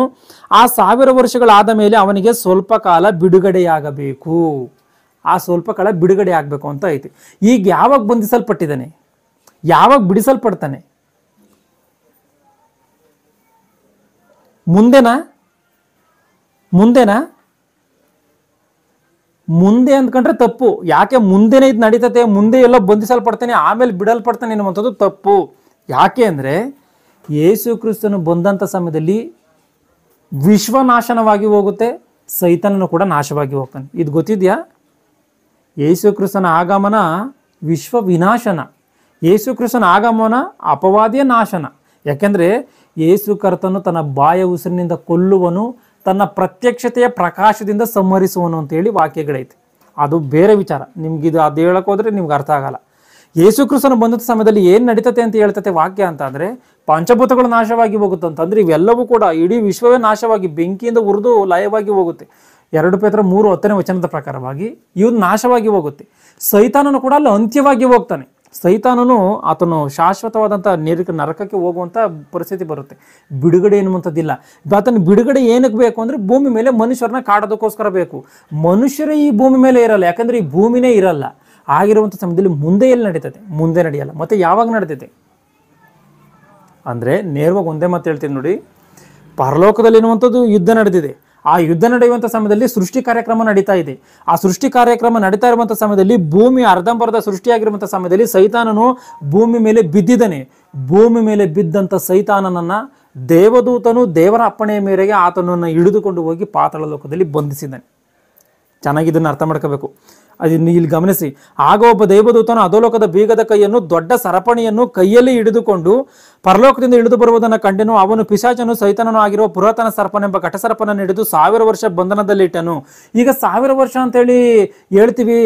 ಆ 1000 ವರ್ಷಗಳಾದ ಮೇಲೆ ಅವನಿಗೆ ಸ್ವಲ್ಪ ಕಾಲ ಬಿಡುಗಡೆಯಾಗಬೇಕು. ಆ ಸ್ವಲ್ಪ ಕಾಲ ಬಿಡುಗಡೆ ಆಗಬೇಕು ಅಂತ ಐತಿ. ಈಗ ಯಾವಾಗ ಬಂಧಿಸಲ್ಪಟ್ಟಿದ್ದಾನೆ? ಯಾವಾಗ ಬಿಡಿಸಲ್ಪಡ್ತಾನೆ? ಮುಂದೆನಾ ಮುಂದೆ ಅಂದ್ಕೊಂಡ್ರೆ ತಪ್ಪು. ಯಾಕೆ ಮುಂದೆನೇ ಇದು ನಡೀತತೆ, ಮುಂದೆ ಎಲ್ಲ ಬಂಧಿಸಲ್ಪಡ್ತಾನೆ ಆಮೇಲೆ ಬಿಡಲ್ಪಡ್ತಾನೆ ಎನ್ನುವಂಥದ್ದು ತಪ್ಪು. ಯಾಕೆ ಅಂದರೆ ಯೇಸು ಕ್ರಿಸ್ತನು ಬಂದಂಥ ಸಮಯದಲ್ಲಿ ವಿಶ್ವನಾಶನವಾಗಿ ಹೋಗುತ್ತೆ, ಸೈತಾನನು ಕೂಡ ನಾಶವಾಗಿ ಹೋಗ್ತಾನೆ. ಇದು ಗೊತ್ತಿದೆಯಾ? ಯೇಸು ಕ್ರಿಸ್ತನ ಆಗಮನ ವಿಶ್ವ ವಿನಾಶನ, ಯೇಸು ಕ್ರಿಸ್ತನ ಆಗಮನ ಅಪವಾದಿಯ ನಾಶನ. ಯಾಕೆಂದರೆ ಯೇಸು ಕರ್ತನು ತನ್ನ ಬಾಯ ಉಸಿರಿನಿಂದ ಕೊಲ್ಲುವನು, ತನ್ನ ಪ್ರತ್ಯಕ್ಷತೆಯ ಪ್ರಕಾಶದಿಂದ ಸಂಹರಿಸುವನು ಅಂತೇಳಿ ವಾಕ್ಯಗಳೈತೆ. ಅದು ಬೇರೆ ವಿಚಾರ. ನಿಮ್ಗೆ ಇದು ಅದು ಹೇಳಕ್ಕೆ ಹೋದ್ರೆ ನಿಮ್ಗೆ ಅರ್ಥ ಆಗಲ್ಲ. ಯೇಸು ಕ್ರಿಸ್ತನು ಬಂದಂಥ ಸಮಯದಲ್ಲಿ ಏನು ನಡೀತತೆ ಅಂತ ಹೇಳ್ತತೆ ವಾಕ್ಯ ಅಂತ ಅಂದರೆ, ಪಂಚಭೂತಗಳು ನಾಶವಾಗಿ ಹೋಗುತ್ತಂತಂದ್ರೆ ಇವೆಲ್ಲವೂ ಕೂಡ ಇಡೀ ವಿಶ್ವವೇ ನಾಶವಾಗಿ ಬೆಂಕಿಯಿಂದ ಉರಿದು ಲಯವಾಗಿ ಹೋಗುತ್ತೆ. 2 ಪೇತ್ರ 3:10 ವಚನದ ಪ್ರಕಾರವಾಗಿ ಇವ್ನು ನಾಶವಾಗಿ ಹೋಗುತ್ತೆ. ಸೈತಾನನು ಕೂಡ ಅಲ್ಲಿ ಅಂತ್ಯವಾಗಿ ಹೋಗ್ತಾನೆ. ಸೈತಾನನು ಆತನು ಶಾಶ್ವತವಾದಂಥ ನರಕಕ್ಕೆ ಹೋಗುವಂಥ ಪರಿಸ್ಥಿತಿ ಬರುತ್ತೆ. ಬಿಡುಗಡೆ ಎನ್ನುವಂಥದ್ದಿಲ್ಲ. ಆತನ ಬಿಡುಗಡೆ ಏನಕ್ಕೆ ಬೇಕು ಅಂದರೆ ಭೂಮಿ ಮೇಲೆ ಮನುಷ್ಯರನ್ನ ಕಾಡೋದಕ್ಕೋಸ್ಕರ ಬೇಕು. ಮನುಷ್ಯರೇ ಈ ಭೂಮಿ ಮೇಲೆ ಇರಲ್ಲ, ಯಾಕಂದರೆ ಈ ಭೂಮಿನೇ ಇರಲ್ಲ. ಆಗಿರುವಂಥ ಸಮಯದಲ್ಲಿ ಮುಂದೆ ಎಲ್ಲಿ ನಡೀತದೆ? ಮುಂದೆ ನಡೆಯಲ್ಲ. ಮತ್ತೆ ಯಾವಾಗ ನಡೀತೈತೆ ಅಂದರೆ ನೇರವಾಗಿ ಒಂದೇ ಮಾತು ಹೇಳ್ತೀನಿ ನೋಡಿ. ಪರಲೋಕದಲ್ಲಿ ಎನ್ನುವಂಥದ್ದು ಯುದ್ಧ ನಡೆದಿದೆ. ಆ ಯುದ್ಧ ನಡೆಯುವಂಥ ಸಮಯದಲ್ಲಿ ಸೃಷ್ಟಿ ಕಾರ್ಯಕ್ರಮ ನಡೀತಾ ಇದೆ. ಆ ಸೃಷ್ಟಿ ಕಾರ್ಯಕ್ರಮ ನಡೀತಾ ಇರುವಂಥ ಸಮಯದಲ್ಲಿ ಭೂಮಿ ಅರ್ಧಂಬರ್ಧ ಸೃಷ್ಟಿಯಾಗಿರುವಂಥ ಸಮಯದಲ್ಲಿ ಸೈತಾನನು ಭೂಮಿ ಮೇಲೆ ಬಿದ್ದಿದ್ದಾನೆ. ಭೂಮಿ ಮೇಲೆ ಬಿದ್ದಂಥ ಸೈತಾನನನ್ನು ದೇವದೂತನು ದೇವರ ಅಪ್ಪಣೆಯ ಮೇರೆಗೆ ಆತನನ್ನು ಹಿಡಿದುಕೊಂಡು ಹೋಗಿ ಪಾತಾಳ ಲೋಕದಲ್ಲಿ ಬಂಧಿಸಿದ್ದಾನೆ. ಚೆನ್ನಾಗಿ ಇದನ್ನು ಅರ್ಥ ಮಾಡ್ಕೋಬೇಕು. ಅದನ್ನು ಇಲ್ಲಿ ಗಮನಿಸಿ. ಆಗ ಒಬ್ಬ ದೇವದೂತನು ಅಧೋಲೋಕದ ಬೀಗದ ಕೈಯನ್ನು ದೊಡ್ಡ ಸರಪಣಿಯನ್ನು ಕೈಯಲ್ಲಿ ಹಿಡಿದುಕೊಂಡು ಪರಲೋಕದಿಂದ ಇಳಿದು ಬರುವುದನ್ನು ಕಂಡೆನು. ಅವನು ಪಿಶಾಚನು ಸೈತಾನನು ಆಗಿರುವ ಪುರಾತನ ಸರ್ಪನೆಂಬ ಘಟಸರ್ಪನನ್ನು ಹಿಡಿದು 1000 ವರ್ಷ ಬಂಧನದಲ್ಲಿಟ್ಟನು. ಈಗ 1000 ವರ್ಷ ಅಂತೇಳಿ ಹೇಳ್ತೀವಿ,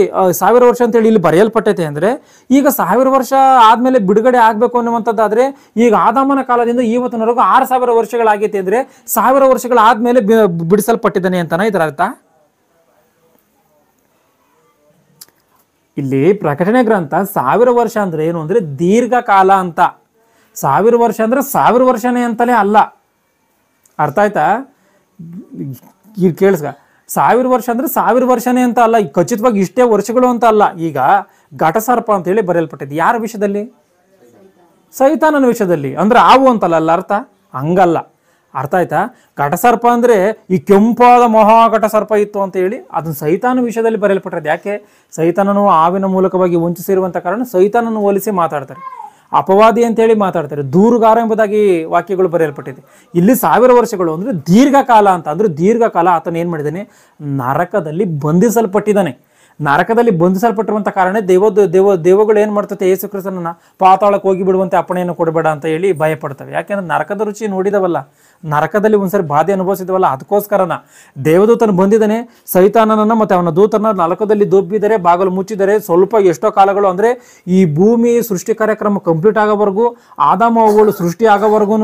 1000 ವರ್ಷ ಅಂತೇಳಿ ಇಲ್ಲಿ ಬರೆಯಲ್ಪಟ್ಟೈತೆ ಅಂದರೆ ಈಗ 1000 ವರ್ಷ ಆದಮೇಲೆ ಬಿಡುಗಡೆ ಆಗಬೇಕು ಅನ್ನುವಂಥದ್ದಾದರೆ ಈಗ ಆದಾಮನ ಕಾಲದಿಂದ ಇವತ್ತಿನವರೆಗೂ 6000 ವರ್ಷಗಳಾಗೈತೆ ಅಂದರೆ 1000 ವರ್ಷಗಳಾದ್ಮೇಲೆ ಬಿಡಿಸಲ್ಪಟ್ಟಿದ್ದಾನೆ ಅಂತಾನೆ ಇದರ ಅರ್ಥ. ಇಲ್ಲಿ ಪ್ರಕಟಣೆ ಗ್ರಂಥ 1000 ವರ್ಷ ಅಂದ್ರೆ ಏನು ಅಂದರೆ ದೀರ್ಘಕಾಲ ಅಂತ. 1000 ವರ್ಷ ಅಂದರೆ 1000 ವರ್ಷನೇ ಅಂತಲೇ ಅಲ್ಲ. ಅರ್ಥ ಆಯ್ತಾ? ಈಗ ಕೇಳಿಸ್ಕ, 1000 ವರ್ಷ ಅಂದರೆ 1000 ವರ್ಷನೇ ಅಂತ ಅಲ್ಲ, ಖಚಿತವಾಗಿ ಇಷ್ಟೇ ವರ್ಷಗಳು ಅಂತ ಅಲ್ಲ. ಈಗ ಘಟಸರ್ಪ ಅಂತೇಳಿ ಬರೆಯಲ್ಪಟ್ಟಿದೆ. ಯಾರ ವಿಷಯದಲ್ಲಿ? ಸೈತಾನನ ವಿಷಯದಲ್ಲಿ. ಅಂದ್ರೆ ಆವು ಅಂತಲ್ಲ ಅಲ್ಲ ಅರ್ಥ, ಹಂಗಲ್ಲ. ಅರ್ಥ ಆಯ್ತಾ? ಘಟಸರ್ಪ ಅಂದರೆ ಈ ಕೆಂಪಾದ ಮಹಾಘಟಸರ್ಪ ಇತ್ತು ಅಂತ ಹೇಳಿ ಅದನ್ನು ಸೈತಾನ ವಿಷಯದಲ್ಲಿ ಬರೆಯಲ್ಪಟ್ಟಿದೆ. ಯಾಕೆ? ಸೈತಾನನು ಆವಿನ ಮೂಲಕವಾಗಿ ವಂಚಿಸಿರುವಂಥ ಕಾರಣ ಸೈತಾನನ್ನು ಹೋಲಿಸಿ ಮಾತಾಡ್ತಾರೆ. ಅಪವಾದಿ ಅಂತೇಳಿ ಮಾತಾಡ್ತಾರೆ. ದೂರುಗಾರ ಎಂಬುದಾಗಿ ವಾಕ್ಯಗಳು ಬರೆಯಲ್ಪಟ್ಟಿದೆ. ಇಲ್ಲಿ 1000 ವರ್ಷಗಳು ಅಂದರೆ ದೀರ್ಘಕಾಲ ಅಂತ. ಅಂದರೆ ದೀರ್ಘಕಾಲ ಆತನು ಏನು ಮಾಡಿದ್ದಾನೆ? ನರಕದಲ್ಲಿ ಬಂಧಿಸಲ್ಪಟ್ಟಿದ್ದಾನೆ. ನರಕದಲ್ಲಿ ಬಂಧಿಸಲ್ಪಟ್ಟಿರುವಂಥ ಕಾರಣ ದೇವಗಳು ಏನು ಮಾಡ್ತತೆ? ಯೇಸು ಕ್ರಿಸ್ತನನ್ನ ಪಾತಾಳಕ್ಕೆ ಹೋಗಿ ಬಿಡುವಂತೆ ಅಪ್ಪಣೆಯನ್ನು ಕೊಡಬೇಡ ಅಂತ ಹೇಳಿ ಭಯಪಡ್ತವೆ. ಯಾಕೆಂದ್ರೆ ನರಕದ ರುಚಿ ನೋಡಿದವಲ್ಲ, ನರಕದಲ್ಲಿ ಒಂದ್ಸರಿ ಬಾಧೆ ಅನುಭವಿಸಿದವಲ್ಲ, ಅದಕ್ಕೋಸ್ಕರನ ದೇವದೂತನು ಬಂದಿದ್ದಾನೆ. ಸೈತಾನನನ್ನ ಮತ್ತೆ ಅವನ ದೂತನ ನರಕದಲ್ಲಿ ದೊಬ್ಬಿದರೆ, ಬಾಗಿಲು ಮುಚ್ಚಿದರೆ ಸ್ವಲ್ಪ ಎಷ್ಟೋ ಕಾಲಗಳು, ಅಂದರೆ ಈ ಭೂಮಿ ಸೃಷ್ಟಿ ಕಾರ್ಯಕ್ರಮ ಕಂಪ್ಲೀಟ್ ಆಗೋವರೆಗೂ, ಆದಾಮಗಳು ಸೃಷ್ಟಿ ಆಗೋವರೆಗೂ,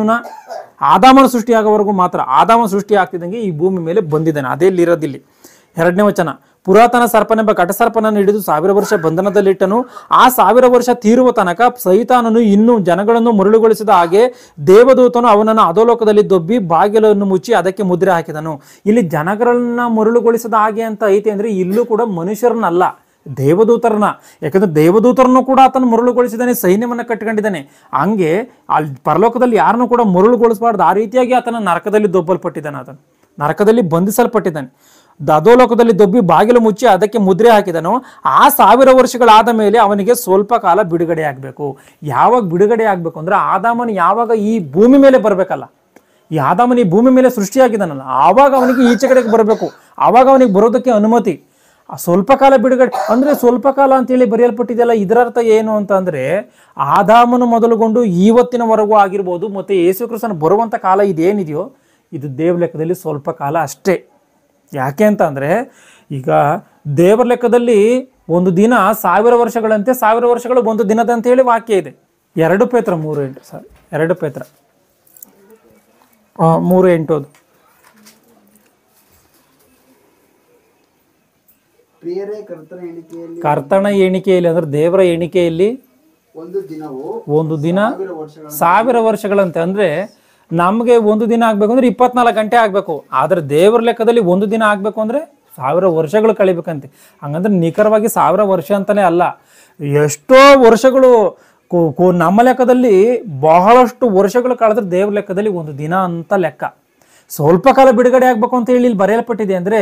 ಆದಾಮನ ಸೃಷ್ಟಿ ಆಗೋವರೆಗೂ ಮಾತ್ರ. ಆದಾಮ ಸೃಷ್ಟಿ ಆಗ್ತಿದ್ದಂಗೆ ಈ ಭೂಮಿ ಮೇಲೆ ಬಂದಿದ್ದಾನೆ. ಅದೇ ಇಲ್ಲಿರೋದಿಲ್ಲಿ 2ನೇ ವಚನ. ಪುರಾತನ ಸರ್ಪನೆಂಬ ಘಟಸರ್ಪನನ್ನು ಹಿಡಿದು 1000 ವರ್ಷ ಬಂಧನದಲ್ಲಿಟ್ಟನು. ಆ 1000 ವರ್ಷ ತೀರುವ ತನಕ ಸೈತಾನನು ಇನ್ನೂ ಜನಗಳನ್ನು ಮರುಳುಗೊಳಿಸಿದ ಹಾಗೆ ದೇವದೂತನು ಅವನನ್ನು ಅಧೋಲೋಕದಲ್ಲಿ ದೊಬ್ಬಿ ಬಾಗಿಲನ್ನು ಮುಚ್ಚಿ ಅದಕ್ಕೆ ಮುದ್ರೆ ಹಾಕಿದನು. ಇಲ್ಲಿ ಜನಗಳನ್ನ ಮರುಳುಗೊಳಿಸಿದ ಹಾಗೆ ಅಂತ ಐತಿ ಅಂದ್ರೆ ಇಲ್ಲೂ ಕೂಡ ಮನುಷ್ಯರನ್ನಲ್ಲ, ದೇವದೂತರನ್ನ. ಯಾಕಂದ್ರೆ ದೇವದೂತರನ್ನು ಕೂಡ ಆತನು ಮರುಳುಗೊಳಿಸಿದ್ದಾನೆ, ಸೈನ್ಯವನ್ನು ಕಟ್ಟಿಕೊಂಡಿದ್ದಾನೆ. ಹಂಗೆ ಅಲ್ಲಿ ಪರಲೋಕದಲ್ಲಿ ಯಾರನ್ನು ಕೂಡ ಮರುಳುಗೊಳಿಸಬಾರ್ದು. ಆ ರೀತಿಯಾಗಿ ಆತನ ನರಕದಲ್ಲಿ ದೊಬ್ಬಲ್ಪಟ್ಟಿದ್ದಾನೆ, ಆತನು ನರಕದಲ್ಲಿ ಬಂಧಿಸಲ್ಪಟ್ಟಿದ್ದಾನೆ. ಅಧೋಲೋಕದಲ್ಲಿ ದೊಬ್ಬಿ ಬಾಗಿಲು ಮುಚ್ಚಿ ಅದಕ್ಕೆ ಮುದ್ರೆ ಹಾಕಿದನು. ಆ 1000 ವರ್ಷಗಳಾದ ಮೇಲೆ ಅವನಿಗೆ ಸ್ವಲ್ಪ ಕಾಲ ಬಿಡುಗಡೆ ಆಗಬೇಕು. ಯಾವಾಗ ಬಿಡುಗಡೆ ಆಗಬೇಕು ಅಂದ್ರೆ ಆದಾಮನು ಯಾವಾಗ ಈ ಭೂಮಿ ಮೇಲೆ ಬರಬೇಕಲ್ಲ, ಈ ಆದಾಮನು ಈ ಭೂಮಿ ಮೇಲೆ ಸೃಷ್ಟಿಯಾಗಿದ್ದಾನಲ್ಲ, ಆವಾಗ ಅವನಿಗೆ ಈಚೆ ಕಡೆಗೆ ಬರಬೇಕು. ಆವಾಗ ಅವನಿಗೆ ಬರೋದಕ್ಕೆ ಅನುಮತಿ. ಸ್ವಲ್ಪ ಕಾಲ ಬಿಡುಗಡೆ ಅಂದ್ರೆ ಸ್ವಲ್ಪ ಕಾಲ ಅಂತೇಳಿ ಬರೆಯಲ್ಪಟ್ಟಿದೆಯಲ್ಲ, ಇದರರ್ಥ ಏನು ಅಂತ ಅಂದ್ರೆ ಆದಾಮನು ಮೊದಲುಗೊಂಡು ಇವತ್ತಿನವರೆಗೂ ಆಗಿರ್ಬೋದು, ಮತ್ತೆ ಯೇಸು ಕ್ರಿಸ್ತನ ಬರುವಂತ ಕಾಲ ಇದೇನಿದೆಯೋ ಇದು ದೇವ ಲೆಕ್ಕದಲ್ಲಿ ಸ್ವಲ್ಪ ಕಾಲ ಅಷ್ಟೇ. ಯಾಕೆ ಅಂತ ಅಂದರೆ ಈಗ ದೇವರ ಲೆಕ್ಕದಲ್ಲಿ ಒಂದು ದಿನ 1000 ವರ್ಷಗಳಂತೆ, 1000 ವರ್ಷಗಳು ಒಂದು ದಿನದಂತ ಹೇಳಿ ವಾಕ್ಯ ಇದೆ. 2 ಪೇತ್ರ 3:8 ಸರ್, 2 ಪೇತ್ರ 3:8 ಅದು. ಕರ್ತನ ಎಣಿಕೆಯಲ್ಲಿ ಅಂದ್ರೆ ದೇವರ ಎಣಿಕೆಯಲ್ಲಿ ಒಂದು ದಿನ 1000 ವರ್ಷಗಳಂತೆ. ಅಂದ್ರೆ ನಮಗೆ ಒಂದು ದಿನ ಆಗ್ಬೇಕು ಅಂದ್ರೆ 24 ಗಂಟೆ ಆಗ್ಬೇಕು. ಆದ್ರೆ ದೇವರ ಲೆಕ್ಕದಲ್ಲಿ ಒಂದು ದಿನ ಆಗ್ಬೇಕು ಅಂದ್ರೆ 1000 ವರ್ಷಗಳು ಕಳಿಬೇಕಂತೆ. ಹಂಗಂದ್ರೆ ನಿಖರವಾಗಿ 1000 ವರ್ಷ ಅಂತಾನೆ ಅಲ್ಲ, ಎಷ್ಟೋ ವರ್ಷಗಳು ನಮ್ಮ ಲೆಕ್ಕದಲ್ಲಿ ಬಹಳಷ್ಟು ವರ್ಷಗಳು ಕಳೆದ್ರೆ ದೇವ್ರ ಲೆಕ್ಕದಲ್ಲಿ ಒಂದು ದಿನ ಅಂತ ಲೆಕ್ಕ. ಸ್ವಲ್ಪ ಕಾಲ ಬಿಡುಗಡೆ ಆಗ್ಬೇಕು ಅಂತ ಹೇಳಿ ಇಲ್ಲಿ ಬರೆಯಲ್ಪಟ್ಟಿದೆ. ಅಂದ್ರೆ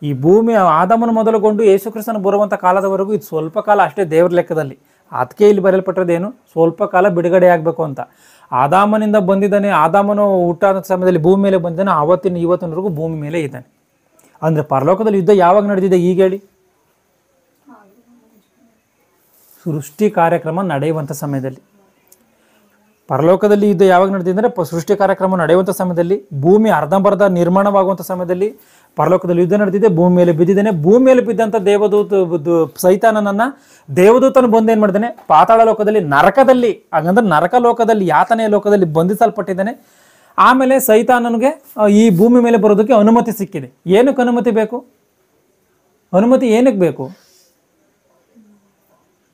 ಈ ಭೂಮಿ ಆದಾಮನ ಮೊದಲುಗೊಂಡು ಯೇಸು ಕ್ರಿಸ್ತನ ಬರುವಂತ ಕಾಲದವರೆಗೂ ಇದು ಸ್ವಲ್ಪ ಕಾಲ ಅಷ್ಟೇ ದೇವ್ರ ಲೆಕ್ಕದಲ್ಲಿ. ಅದಕ್ಕೆ ಇಲ್ಲಿ ಬರೆಯಲ್ಪಟ್ಟಿರೋದೇನು? ಸ್ವಲ್ಪ ಕಾಲ ಬಿಡುಗಡೆ ಆಗ್ಬೇಕು ಅಂತ. ಆದಾಮನಿಂದ ಬಂದಿದ್ದಾನೆ, ಆದಾಮನು ಹುಟ್ಟಾದ ಸಮಯದಲ್ಲಿ ಭೂಮಿ ಮೇಲೆ ಬಂದಿದ್ದಾನೆ, ಇವತ್ತಿನವರೆಗೂ ಭೂಮಿ ಮೇಲೆ ಇದ್ದಾನೆ. ಅಂದ್ರೆ ಪರಲೋಕದಲ್ಲಿ ಯುದ್ಧ ಯಾವಾಗ ನಡೆದಿದೆ ಈಗ ಹೇಳಿ? ಸೃಷ್ಟಿ ಕಾರ್ಯಕ್ರಮ ನಡೆಯುವಂಥ ಸಮಯದಲ್ಲಿ. ಪರಲೋಕದಲ್ಲಿ ಯುದ್ಧ ಯಾವಾಗ ನಡೆದಿದೆ ಅಂದರೆ ಸೃಷ್ಟಿ ಕಾರ್ಯಕ್ರಮ ನಡೆಯುವಂಥ ಸಮಯದಲ್ಲಿ, ಭೂಮಿ ಅರ್ಧಂಬರ್ಧ ನಿರ್ಮಾಣವಾಗುವಂಥ ಸಮಯದಲ್ಲಿ ಪರಲೋಕದಲ್ಲಿ ಯುದ್ಧ ನಡೆದಿದೆ. ಭೂಮಿ ಮೇಲೆ ಬಿದ್ದಿದ್ದಾನೆ. ಭೂಮಿ ಮೇಲೆ ಬಿದ್ದಂಥ ಸೈತಾನನನ್ನ ದೇವದೂತನು ಬಂದು ಏನು ಮಾಡಿದ್ದಾನೆ? ಪಾತಾಳ ಲೋಕದಲ್ಲಿ, ನರಕದಲ್ಲಿ, ಹಾಗಂದ್ರೆ ನರಕ ಲೋಕದಲ್ಲಿ, ಯಾತನೆಯ ಲೋಕದಲ್ಲಿ ಬಂಧಿಸಲ್ಪಟ್ಟಿದ್ದಾನೆ. ಆಮೇಲೆ ಸೈತಾನನಿಗೆ ಈ ಭೂಮಿ ಮೇಲೆ ಬರೋದಕ್ಕೆ ಅನುಮತಿ ಸಿಕ್ಕಿದೆ. ಏನಕ್ಕೆ ಅನುಮತಿ ಬೇಕು? ಅನುಮತಿ ಏನಕ್ಕೆ ಬೇಕು?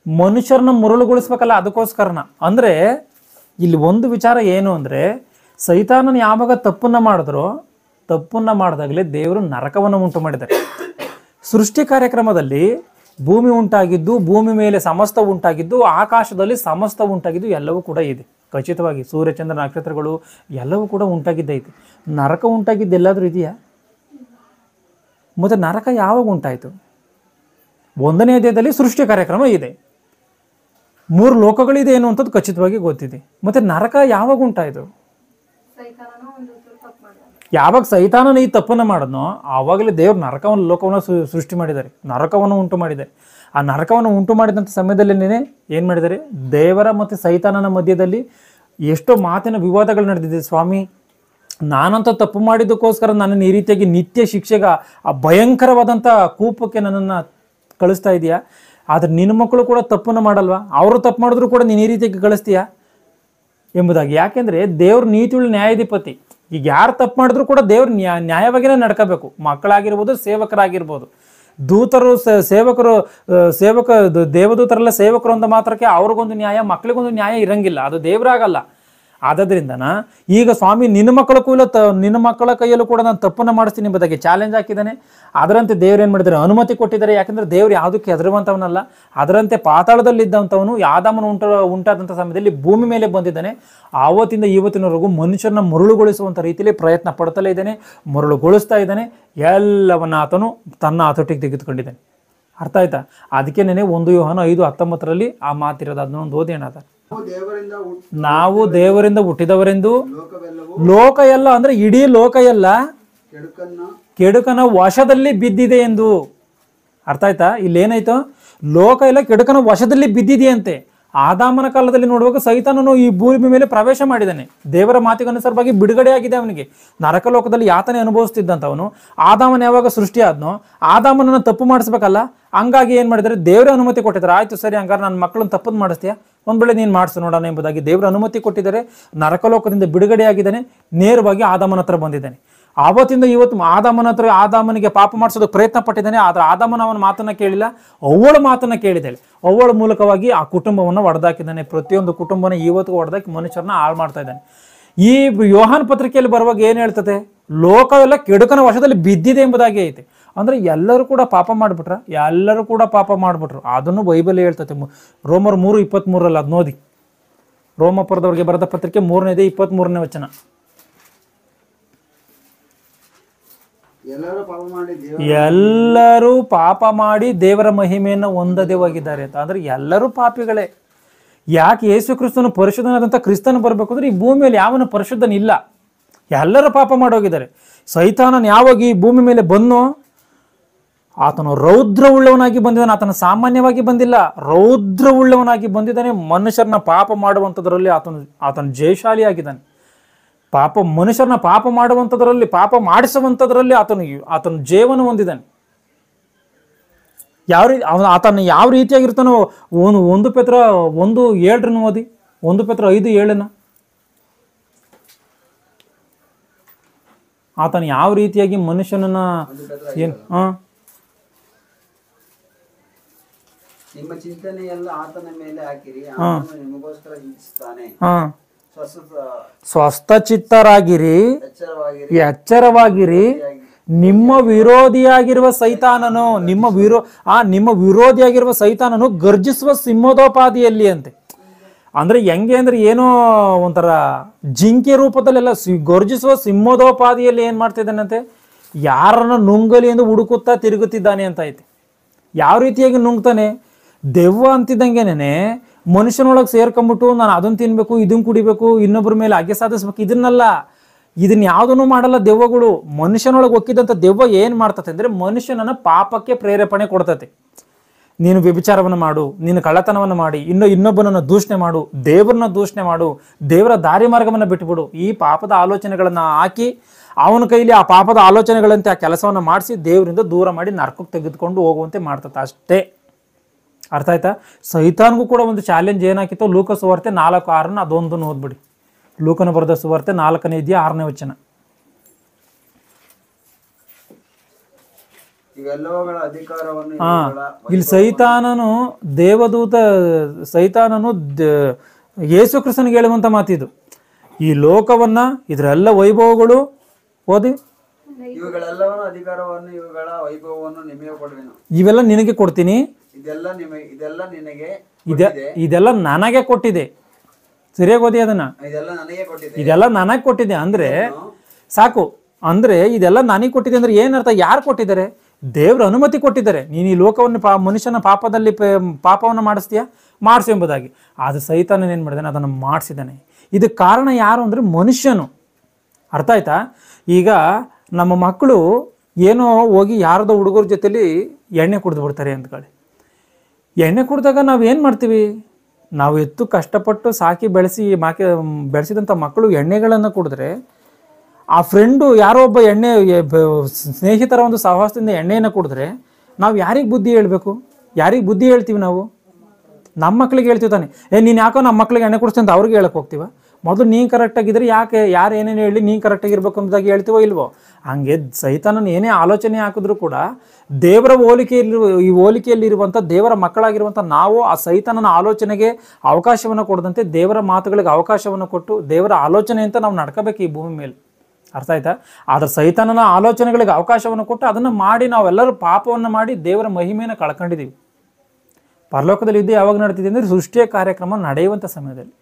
ಮನುಷ್ಯರನ್ನ ಮರುಳುಗೊಳಿಸ್ಬೇಕಲ್ಲ, ಅದಕ್ಕೋಸ್ಕರನ. ಅಂದ್ರೆ ಇಲ್ಲಿ ಒಂದು ವಿಚಾರ ಏನು ಅಂದರೆ, ಸೈತಾನನ ಯಾವಾಗ ತಪ್ಪನ್ನು ಮಾಡಿದಾಗಲೇ ದೇವರು ನರಕವನ್ನು ಉಂಟು ಮಾಡಿದ್ದಾರೆ. ಸೃಷ್ಟಿ ಕಾರ್ಯಕ್ರಮದಲ್ಲಿ ಭೂಮಿ ಉಂಟಾಗಿದ್ದು, ಭೂಮಿ ಮೇಲೆ ಸಮಸ್ತ ಉಂಟಾಗಿದ್ದು, ಆಕಾಶದಲ್ಲಿ ಸಮಸ್ತ ಉಂಟಾಗಿದ್ದು ಎಲ್ಲವೂ ಕೂಡ ಇದೆ ಖಚಿತವಾಗಿ. ಸೂರ್ಯಚಂದ್ರ ನಕ್ಷತ್ರಗಳು ಎಲ್ಲವೂ ಕೂಡ ಉಂಟಾಗಿದ್ದೈತಿ. ನರಕ ಉಂಟಾಗಿದ್ದು ಎಲ್ಲಾದರೂ ಇದೆಯಾ? ಮತ್ತು ನರಕ ಯಾವಾಗ ಉಂಟಾಯಿತು? 1ನೇ ಅಧ್ಯಾಯದಲ್ಲಿ ಸೃಷ್ಟಿ ಕಾರ್ಯಕ್ರಮ ಇದೆ. 3 ಲೋಕಗಳಿದೆ ಏನು ಅಂತದ್ದು ಖಚಿತವಾಗಿ ಗೊತ್ತಿದೆ. ಮತ್ತೆ ನರಕ ಯಾವಾಗ ಉಂಟಾಯಿತು? ಯಾವಾಗ ಸೈತಾನನ ಈ ತಪ್ಪನ್ನು ಮಾಡಿದ್ನೋ ಆವಾಗಲೇ ದೇವ್ರು ನರಕವನ್ನು, ಲೋಕವನ್ನು ಸೃಷ್ಟಿ ಮಾಡಿದ್ದಾರೆ, ನರಕವನ್ನು ಉಂಟು ಮಾಡಿದ್ದಾರೆ. ಆ ನರಕವನ್ನು ಉಂಟು ಮಾಡಿದಂಥ ಸಮಯದಲ್ಲಿನೇ ಏನು ಮಾಡಿದ್ದಾರೆ? ದೇವರ ಮತ್ತು ಸೈತಾನನ ಮಧ್ಯದಲ್ಲಿ ಎಷ್ಟೋ ಮಾತಿನ ವಿವಾದಗಳು ನಡೆದಿದೆ. ಸ್ವಾಮಿ, ನಾನಂತ ತಪ್ಪು ಮಾಡಿದ್ದಕ್ಕೋಸ್ಕರ ನನ್ನನ್ನು ಈ ರೀತಿಯಾಗಿ ನಿತ್ಯ ಶಿಕ್ಷೆಗ ಆ ಭಯಂಕರವಾದಂಥ ಕೂಪಕ್ಕೆ ನನ್ನನ್ನು ಕಳಿಸ್ತಾ ಇದೆಯಾ? ಆದರೆ ನಿನ್ನ ಮಕ್ಕಳು ಕೂಡ ತಪ್ಪನ್ನು ಮಾಡಲ್ವಾ? ಅವರು ತಪ್ಪು ಮಾಡಿದ್ರು ಕೂಡ ನೀನು ಈ ರೀತಿಯಾಗಿ ಕಳಿಸ್ತೀಯಾ ಎಂಬುದಾಗಿ. ಯಾಕೆಂದರೆ ದೇವ್ರ ನೀತಿಯುಳ್ಳ ನ್ಯಾಯಾಧಿಪತಿ. ಈಗ ಯಾರು ತಪ್ಪು ಮಾಡಿದ್ರು ಕೂಡ ದೇವ್ರ ನ್ಯಾಯವಾಗಿಯೇ ನಡ್ಕೋಬೇಕು. ಮಕ್ಕಳಾಗಿರ್ಬೋದು, ಸೇವಕರಾಗಿರ್ಬೋದು. ದೂತರು ದೇವದೂತರೆಲ್ಲ ಸೇವಕರು ಅಂತ ಮಾತ್ರಕ್ಕೆ ಅವ್ರಿಗೊಂದು ನ್ಯಾಯ, ಮಕ್ಕಳಿಗೊಂದು ನ್ಯಾಯ ಇರಂಗಿಲ್ಲ. ಅದು ದೇವರಾಗಲ್ಲ. ಆದ್ದರಿಂದ ಈಗ ಸ್ವಾಮಿ ನಿನ್ನ ಮಕ್ಕಳ ಕೈಯಲ್ಲೂ ಕೂಡ ನಾನು ತಪ್ಪನ್ನು ಮಾಡಿಸ್ತೀನಿ ಎಂಬುದಾಗಿ ಚಾಲೆಂಜ್ ಹಾಕಿದ್ದಾನೆ. ಅದರಂತೆ ದೇವ್ರು ಏನು ಮಾಡಿದ್ದಾರೆ, ಅನುಮತಿ ಕೊಟ್ಟಿದ್ದಾರೆ. ಯಾಕಂದರೆ ದೇವ್ರು ಯಾವುದಕ್ಕೆ ಹೆದರುವಂಥವನಲ್ಲ. ಅದರಂತೆ ಪಾತಾಳದಲ್ಲಿದ್ದಂಥವನು ಆದಾಮನು ಉಂಟಾದಂಥ ಸಮಯದಲ್ಲಿ ಭೂಮಿ ಮೇಲೆ ಬಂದಿದ್ದಾನೆ. ಆವತ್ತಿಂದ ಇವತ್ತಿನವರೆಗೂ ಮನುಷ್ಯರನ್ನ ಮರುಳುಗೊಳಿಸುವಂಥ ರೀತಿಯಲ್ಲಿ ಪ್ರಯತ್ನ ಪಡ್ತಲೇ ಇದ್ದಾನೆ, ಮರುಳುಗೊಳಿಸ್ತಾ ಇದ್ದಾನೆ. ಎಲ್ಲವನ್ನ ಆತನು ತನ್ನ ಹತೋಟಿಗೆ ತೆಗೆದುಕೊಂಡಿದ್ದಾನೆ. ಅರ್ಥ ಆಯ್ತಾ? ಅದಕ್ಕೆ ನೆನೆ 1 ಯೋಹಾನ 5:19 ಆ ಮಾತಿರೋದು. ಅದನ್ನೊಂದು ಓದೇಣ. ನಾವು ದೇವರಿಂದ ಹುಟ್ಟಿದವರೆಂದು ಲೋಕ ಎಲ್ಲ ಅಂದ್ರೆ ಇಡೀ ಲೋಕ ಎಲ್ಲ ಕೆಡುಕನ ವಶದಲ್ಲಿ ಬಿದ್ದಿದೆ ಎಂದು. ಅರ್ಥ ಆಯ್ತಾ? ಇಲ್ಲೇನಾಯ್ತು, ಲೋಕ ಎಲ್ಲ ಕೆಡುಕನ ವಶದಲ್ಲಿ ಬಿದ್ದಿದೆಯಂತೆ. ಆದಾಮನ ಕಾಲದಲ್ಲಿ ನೋಡುವಾಗ ಸೈತಾನನು ಈ ಭೂಮಿ ಮೇಲೆ ಪ್ರವೇಶ ಮಾಡಿದ್ದಾನೆ. ದೇವರ ಮಾತಿಗನುಸಾರವಾಗಿ ಬಿಡುಗಡೆ ಆಗಿದೆ ಅವನಿಗೆ. ನರಕ ಲೋಕದಲ್ಲಿ ಯಾತನೆ ಅನುಭವಿಸ್ತಿದ್ದಂಥವನು ಆದಾಮನ ಯಾವಾಗ ಸೃಷ್ಟಿ ಆದ್ನೋ ಆದಾಮನನ್ನು ತಪ್ಪು ಮಾಡಿಸ್ಬೇಕಲ್ಲ. ಹಂಗಾಗಿ ಏನು ಮಾಡಿದ್ದಾರೆ, ದೇವರ ಅನುಮತಿ ಕೊಟ್ಟಿದ್ದಾರೆ. ಆಯ್ತು ಸರಿ, ಹಂಗಾರೆ ನನ್ನ ಮಕ್ಕಳನ್ನ ತಪ್ಪನ್ನು ಮಾಡಿಸ್ತೀಯಾ, ಒಂದ್ ವೇಳೆ ನೀನು ಮಾಡಿಸು ನೋಡೋಣ ಎಂಬುದಾಗಿ ದೇವರ ಅನುಮತಿ ಕೊಟ್ಟಿದ್ದಾರೆ. ನರಕಲೋಕದಿಂದ ಬಿಡುಗಡೆ ಆಗಿದ್ದಾನೆ, ನೇರವಾಗಿ ಆದಾಮನ ಹತ್ರ ಬಂದಿದ್ದಾನೆ. ಆವತ್ತಿಂದ ಇವತ್ತು ಆದಾಮನಿಗೆ ಪಾಪ ಮಾಡಿಸೋದಕ್ಕೆ ಪ್ರಯತ್ನ ಪಟ್ಟಿದ್ದಾನೆ. ಆದರೆ ಆದಾಮನ ಅವನ ಮಾತನ್ನ ಕೇಳಿಲ್ಲ, ಅವಳ ಮಾತನ್ನ ಕೇಳಿದ್ದಾಳೆ. ಅವಳ ಮೂಲಕವಾಗಿ ಆ ಕುಟುಂಬವನ್ನು ಒಡೆದಾಕಿದ್ದಾನೆ. ಪ್ರತಿಯೊಂದು ಕುಟುಂಬನ ಇವತ್ತಿಗೂ ಒಡೆದಾಕಿ ಮನುಷ್ಯರನ್ನ ಹಾಳು ಮಾಡ್ತಾ ಇದ್ದಾನೆ. ಈ ಯೋಹಾನ್ ಪತ್ರಿಕೆಯಲ್ಲಿ ಬರುವಾಗ ಏನು ಹೇಳ್ತದೆ, ಲೋಕವೆಲ್ಲ ಕೆಡುಕನ ವಶದಲ್ಲಿ ಬಿದ್ದಿದೆ ಎಂಬುದಾಗಿ ಐತೆ. ಅಂದ್ರೆ ಎಲ್ಲರೂ ಕೂಡ ಪಾಪ ಮಾಡ್ಬಿಟ್ರು. ಅದನ್ನು ಬೈಬಲ್ ಹೇಳ್ತದೆ. ರೋಮರ್ 3:23 ಅದು ನೋಡಿ. ರೋಮಪುರದವ್ರಿಗೆ ಬರೆದ ಪತ್ರಿಕೆ 3ನೇದೇ 23ನೇ ವಚನ. ಎಲ್ಲರೂ ಪಾಪ ಮಾಡಿ ದೇವರ ಮಹಿಮೆಯನ್ನು ಹೊಂದದೆ ಹೋಗಿದ್ದಾರೆ ಅಂತ. ಅಂದ್ರೆ ಎಲ್ಲರೂ ಪಾಪಿಗಳೇ. ಯಾಕೆ ಯೇಸು ಕ್ರಿಸ್ತನು ಪರಿಶುದ್ಧನಾದಂಥ ಕ್ರಿಸ್ತನು ಬರಬೇಕು ಅಂದ್ರೆ ಈ ಭೂಮಿಯಲ್ಲಿ ಯಾವನು ಪರಿಶುದ್ಧನಿಲ್ಲ, ಎಲ್ಲರೂ ಪಾಪ ಮಾಡೋಗಿದ್ದಾರೆ. ಸೈತಾನನ್ ಯಾವಾಗ ಈ ಭೂಮಿ ಮೇಲೆ ಬಂದೋ ಆತನು ರೌದ್ರವುಳ್ಳವನಾಗಿ ಬಂದಿದ್ದಾನೆ. ಆತನು ಸಾಮಾನ್ಯವಾಗಿ ಬಂದಿಲ್ಲ, ರೌದ್ರವುಳ್ಳವನಾಗಿ ಬಂದಿದ್ದಾನೆ. ಮನುಷ್ಯರನ್ನ ಪಾಪ ಮಾಡುವಂಥದ್ರಲ್ಲಿ ಆತನು ಜಯಶಾಲಿಯಾಗಿದ್ದಾನೆ. ಮನುಷ್ಯರನ್ನ ಪಾಪ ಮಾಡುವಂಥದ್ರಲ್ಲಿ, ಪಾಪ ಮಾಡಿಸುವಂಥದ್ರಲ್ಲಿ ಆತನು ಜಯವನ್ನು ಹೊಂದಿದ್ದಾನೆ. ಆತನು ಯಾವ ರೀತಿಯಾಗಿರ್ತಾನೋ 1 ಪೇತ್ರ 1:7 ಓದಿ. 1 ಪೇತ್ರ 5:7 ಆತನು ಯಾವ ರೀತಿಯಾಗಿ ಮನುಷ್ಯನನ್ನ ನಿಮ್ಮ ಚಿಂತನೆಯೆಲ್ಲ ಆತನ ಮೇಲೆ ಹಾಕಿರಿ, ನಿಮಗೋಸ್ಕರ ಹಿಂಸಿಸುತ್ತಾನೆ. ಸ್ವಸ್ಥಚಿತ್ತರಾಗಿರಿ, ಎಚ್ಚರವಾಗಿರಿ. ನಿಮ್ಮ ವಿರೋಧಿಯಾಗಿರುವ ಸೈತಾನನು ಗರ್ಜಿಸುವ ಸಿಂಹದೋಪಾದಿಯಲ್ಲಿ ಅಂತೆ. ಅಂದ್ರೆ ಹೆಂಗೆ ಅಂದ್ರೆ ಏನೋ ಒಂಥರ ಜಿಂಕೆ ರೂಪದಲ್ಲೆಲ್ಲ ಗರ್ಜಿಸುವ ಸಿಂಹದೋಪಾದಿಯಲ್ಲಿ ಏನ್ ಮಾಡ್ತಿದ್ದಾನಂತೆ, ಯಾರನ್ನ ನುಂಗಲಿ ಎಂದು ಹುಡುಕುತ್ತಾ ತಿರುಗುತ್ತಿದ್ದಾನೆ ಅಂತ ಐತೆ. ಯಾವ ರೀತಿಯಾಗಿ ನುಂಗ್ತಾನೆ, ದೆವ್ವ ಅಂತಿದ್ದಂಗೆನೆ ಮನುಷ್ಯನೊಳಗೆ ಸೇರ್ಕೊಂಡ್ಬಿಟ್ಟು ನಾನು ಅದನ್ನು ತಿನ್ಬೇಕು, ಇದನ್ನು ಕುಡಿಬೇಕು, ಇನ್ನೊಬ್ಬರ ಮೇಲೆ ಅಗ್ಗೆ ಸಾಧಿಸ್ಬೇಕು, ಇದನ್ನ ಯಾವುದನ್ನು ಮಾಡಲ್ಲ ದೆವ್ವಗಳು. ಮನುಷ್ಯನೊಳಗೆ ಒಕ್ಕಿದಂಥ ದೆವ್ವ ಏನು ಮಾಡ್ತತೆ ಅಂದರೆ ಮನುಷ್ಯನನ್ನ ಪಾಪಕ್ಕೆ ಪ್ರೇರೇಪಣೆ ಕೊಡ್ತತೆ. ನೀನು ವ್ಯಭಿಚಾರವನ್ನು ಮಾಡು, ನೀನು ಕಳ್ಳತನವನ್ನು ಮಾಡಿ, ಇನ್ನೊಬ್ಬನನ್ನು ದೂಷಣೆ ಮಾಡು, ದೇವರನ್ನ ದೂಷಣೆ ಮಾಡು, ದೇವರ ದಾರಿ ಮಾರ್ಗವನ್ನು ಬಿಟ್ಟುಬಿಡು. ಈ ಪಾಪದ ಆಲೋಚನೆಗಳನ್ನು ಹಾಕಿ ಅವನ ಕೈಲಿ ಆ ಪಾಪದ ಆಲೋಚನೆಗಳಂತೆ ಆ ಕೆಲಸವನ್ನು ಮಾಡಿಸಿ ದೇವರಿಂದ ದೂರ ಮಾಡಿ ನರಕಕ್ಕೆ ತೆಗೆದುಕೊಂಡು ಹೋಗುವಂತೆ ಮಾಡ್ತತೆ ಅಷ್ಟೇ. ಅರ್ಥ ಆಯ್ತಾ? ಸೈತಾನ್ಗೂ ಕೂಡ ಒಂದು ಚಾಲೆಂಜ್ ಏನಾಕಿತ್ತು, ಲೂಕ ಸುವಾರ್ತೆ 4:6 ಅದೊಂದನ್ನು ಓದ್ಬಿಡಿ. ಲೂಕನ ಬರೆದ ಸುವಾರ್ತೆ 4ನೇ ಅಧ್ಯಾಯ 6ನೇ ವಚನ. ಇಲ್ಲಿ ಸೈತಾನನು ಯೇಸು ಕ್ರಿಸ್ತನಿಗೆ ಹೇಳುವಂತ ಮಾತಿದು. ಈ ಲೋಕವನ್ನ, ಇದರೆಲ್ಲ ವೈಭವಗಳು ಓದಿ, ಇವೆಲ್ಲ ನಿನಗೆ ಕೊಡ್ತೀನಿ, ಇದೆಲ್ಲ ನನಗೆ ಕೊಟ್ಟಿದೆ. ಸರಿಯಾಗಿ ಓದಿ ಅದನ್ನ. ಇದೆಲ್ಲ ನನಗೆ ಕೊಟ್ಟಿದೆ ಅಂದ್ರೆ ಸಾಕು. ಅಂದ್ರೆ ಇದೆಲ್ಲ ನನಗೆ ಕೊಟ್ಟಿದೆ ಅಂದ್ರೆ ಏನರ್ಥ? ಯಾರು ಕೊಟ್ಟಿದ್ದಾರೆ? ದೇವ್ರ ಅನುಮತಿ ಕೊಟ್ಟಿದ್ದಾರೆ. ನೀನು ಈ ಲೋಕವನ್ನು ಮನುಷ್ಯನ ಪಾಪದಲ್ಲಿ ಪಾಪವನ್ನು ಮಾಡಿಸ್ತೀಯಾ, ಮಾಡಿಸು ಎಂಬುದಾಗಿ. ಅದು ಸೈತಾನನ ಏನು ಮಾಡಿದಾನೆ, ಅದನ್ನು ಮಾಡಿಸಿದ್ದಾನೆ. ಇದಕ್ಕೆ ಕಾರಣ ಯಾರು ಅಂದ್ರೆ ಮನುಷ್ಯನು. ಅರ್ಥ ಆಯ್ತಾ? ಈಗ ನಮ್ಮ ಮಕ್ಕಳು ಏನೋ ಹೋಗಿ ಯಾರದೋ ಹುಡುಗರ ಜೊತೆಲಿ ಎಣ್ಣೆ ಕುಡಿದು ಬಿಡ್ತಾರೆ ಅಂದ್ಕೊಳ್ಳಿ. ಎಣ್ಣೆ ಕುಡಿದಾಗ ನಾವೇನು ಮಾಡ್ತೀವಿ, ನಾವು ಕಷ್ಟಪಟ್ಟು ಸಾಕಿ ಬೆಳೆಸಿದಂಥ ಮಕ್ಕಳು ಎಣ್ಣೆಗಳನ್ನು ಕುಡಿದ್ರೆ ಆ ಫ್ರೆಂಡು ಯಾರೋ ಒಬ್ಬ ಸ್ನೇಹಿತರ ಒಂದು ಸಹವಾಸದಿಂದ ಎಣ್ಣೆಯನ್ನು ಕುಡಿದ್ರೆ ನಾವು ಯಾರಿಗೆ ಬುದ್ಧಿ ಹೇಳ್ಬೇಕು? ಯಾರಿಗೆ ಬುದ್ಧಿ ಹೇಳ್ತೀವಿ ನಾವು? ನಮ್ಮ ಮಕ್ಳಿಗೆ ಹೇಳ್ತೀವಿ ತಾನೆ. ನೀನು ಯಾಕೋ ನಮ್ಮ ಮಕ್ಳಿಗೆ ಎಣ್ಣೆ ಕುಡಿಸ್ತೀನಿ ಅಂತ ಅವ್ರಿಗೆ ಹೇಳಕ್ಕೆ ಹೋಗ್ತೀವ? ಮೊದಲು ನೀನು ಕರೆಕ್ಟಾಗಿದ್ರೆ ಯಾರು ಏನೇನು ಹೇಳಿ ನೀನು ಕರೆಕ್ಟಾಗಿರ್ಬೇಕು ಅಂತಾಗಿ ಹೇಳ್ತೀವೋ ಇಲ್ವೋ? ಹಂಗೆ ಸೈತಾನನ ಏನೇ ಆಲೋಚನೆ ಹಾಕಿದ್ರೂ ಕೂಡ ದೇವರ ಹೋಲಿಕೆಯಲ್ಲಿರುವಂಥ ದೇವರ ಮಕ್ಕಳಾಗಿರುವಂಥ ನಾವು ಆ ಸೈತಾನನ ಆಲೋಚನೆಗೆ ಅವಕಾಶವನ್ನು ಕೊಡದಂತೆ ದೇವರ ಮಾತುಗಳಿಗೆ ಅವಕಾಶವನ್ನು ಕೊಟ್ಟು ದೇವರ ಆಲೋಚನೆ ಅಂತ ನಾವು ನಡ್ಕೋಬೇಕು ಈ ಭೂಮಿ ಮೇಲೆ. ಅರ್ಥ ಆಯ್ತಾ? ಆದರೆ ಸೈತಾನನ ಆಲೋಚನೆಗಳಿಗೆ ಅವಕಾಶವನ್ನು ಕೊಟ್ಟು ಅದನ್ನು ಮಾಡಿ ನಾವೆಲ್ಲರೂ ಪಾಪವನ್ನು ಮಾಡಿ ದೇವರ ಮಹಿಮೆಯನ್ನು ಕಳ್ಕೊಂಡಿದ್ದೀವಿ. ಪರಲೋಕದಲ್ಲಿ ಇದ್ದು ಯಾವಾಗ ನಡೀತಿದೆ ಅಂದರೆ ಸೃಷ್ಟಿಯ ಕಾರ್ಯಕ್ರಮ ನಡೆಯುವಂಥ ಸಮಯದಲ್ಲಿ.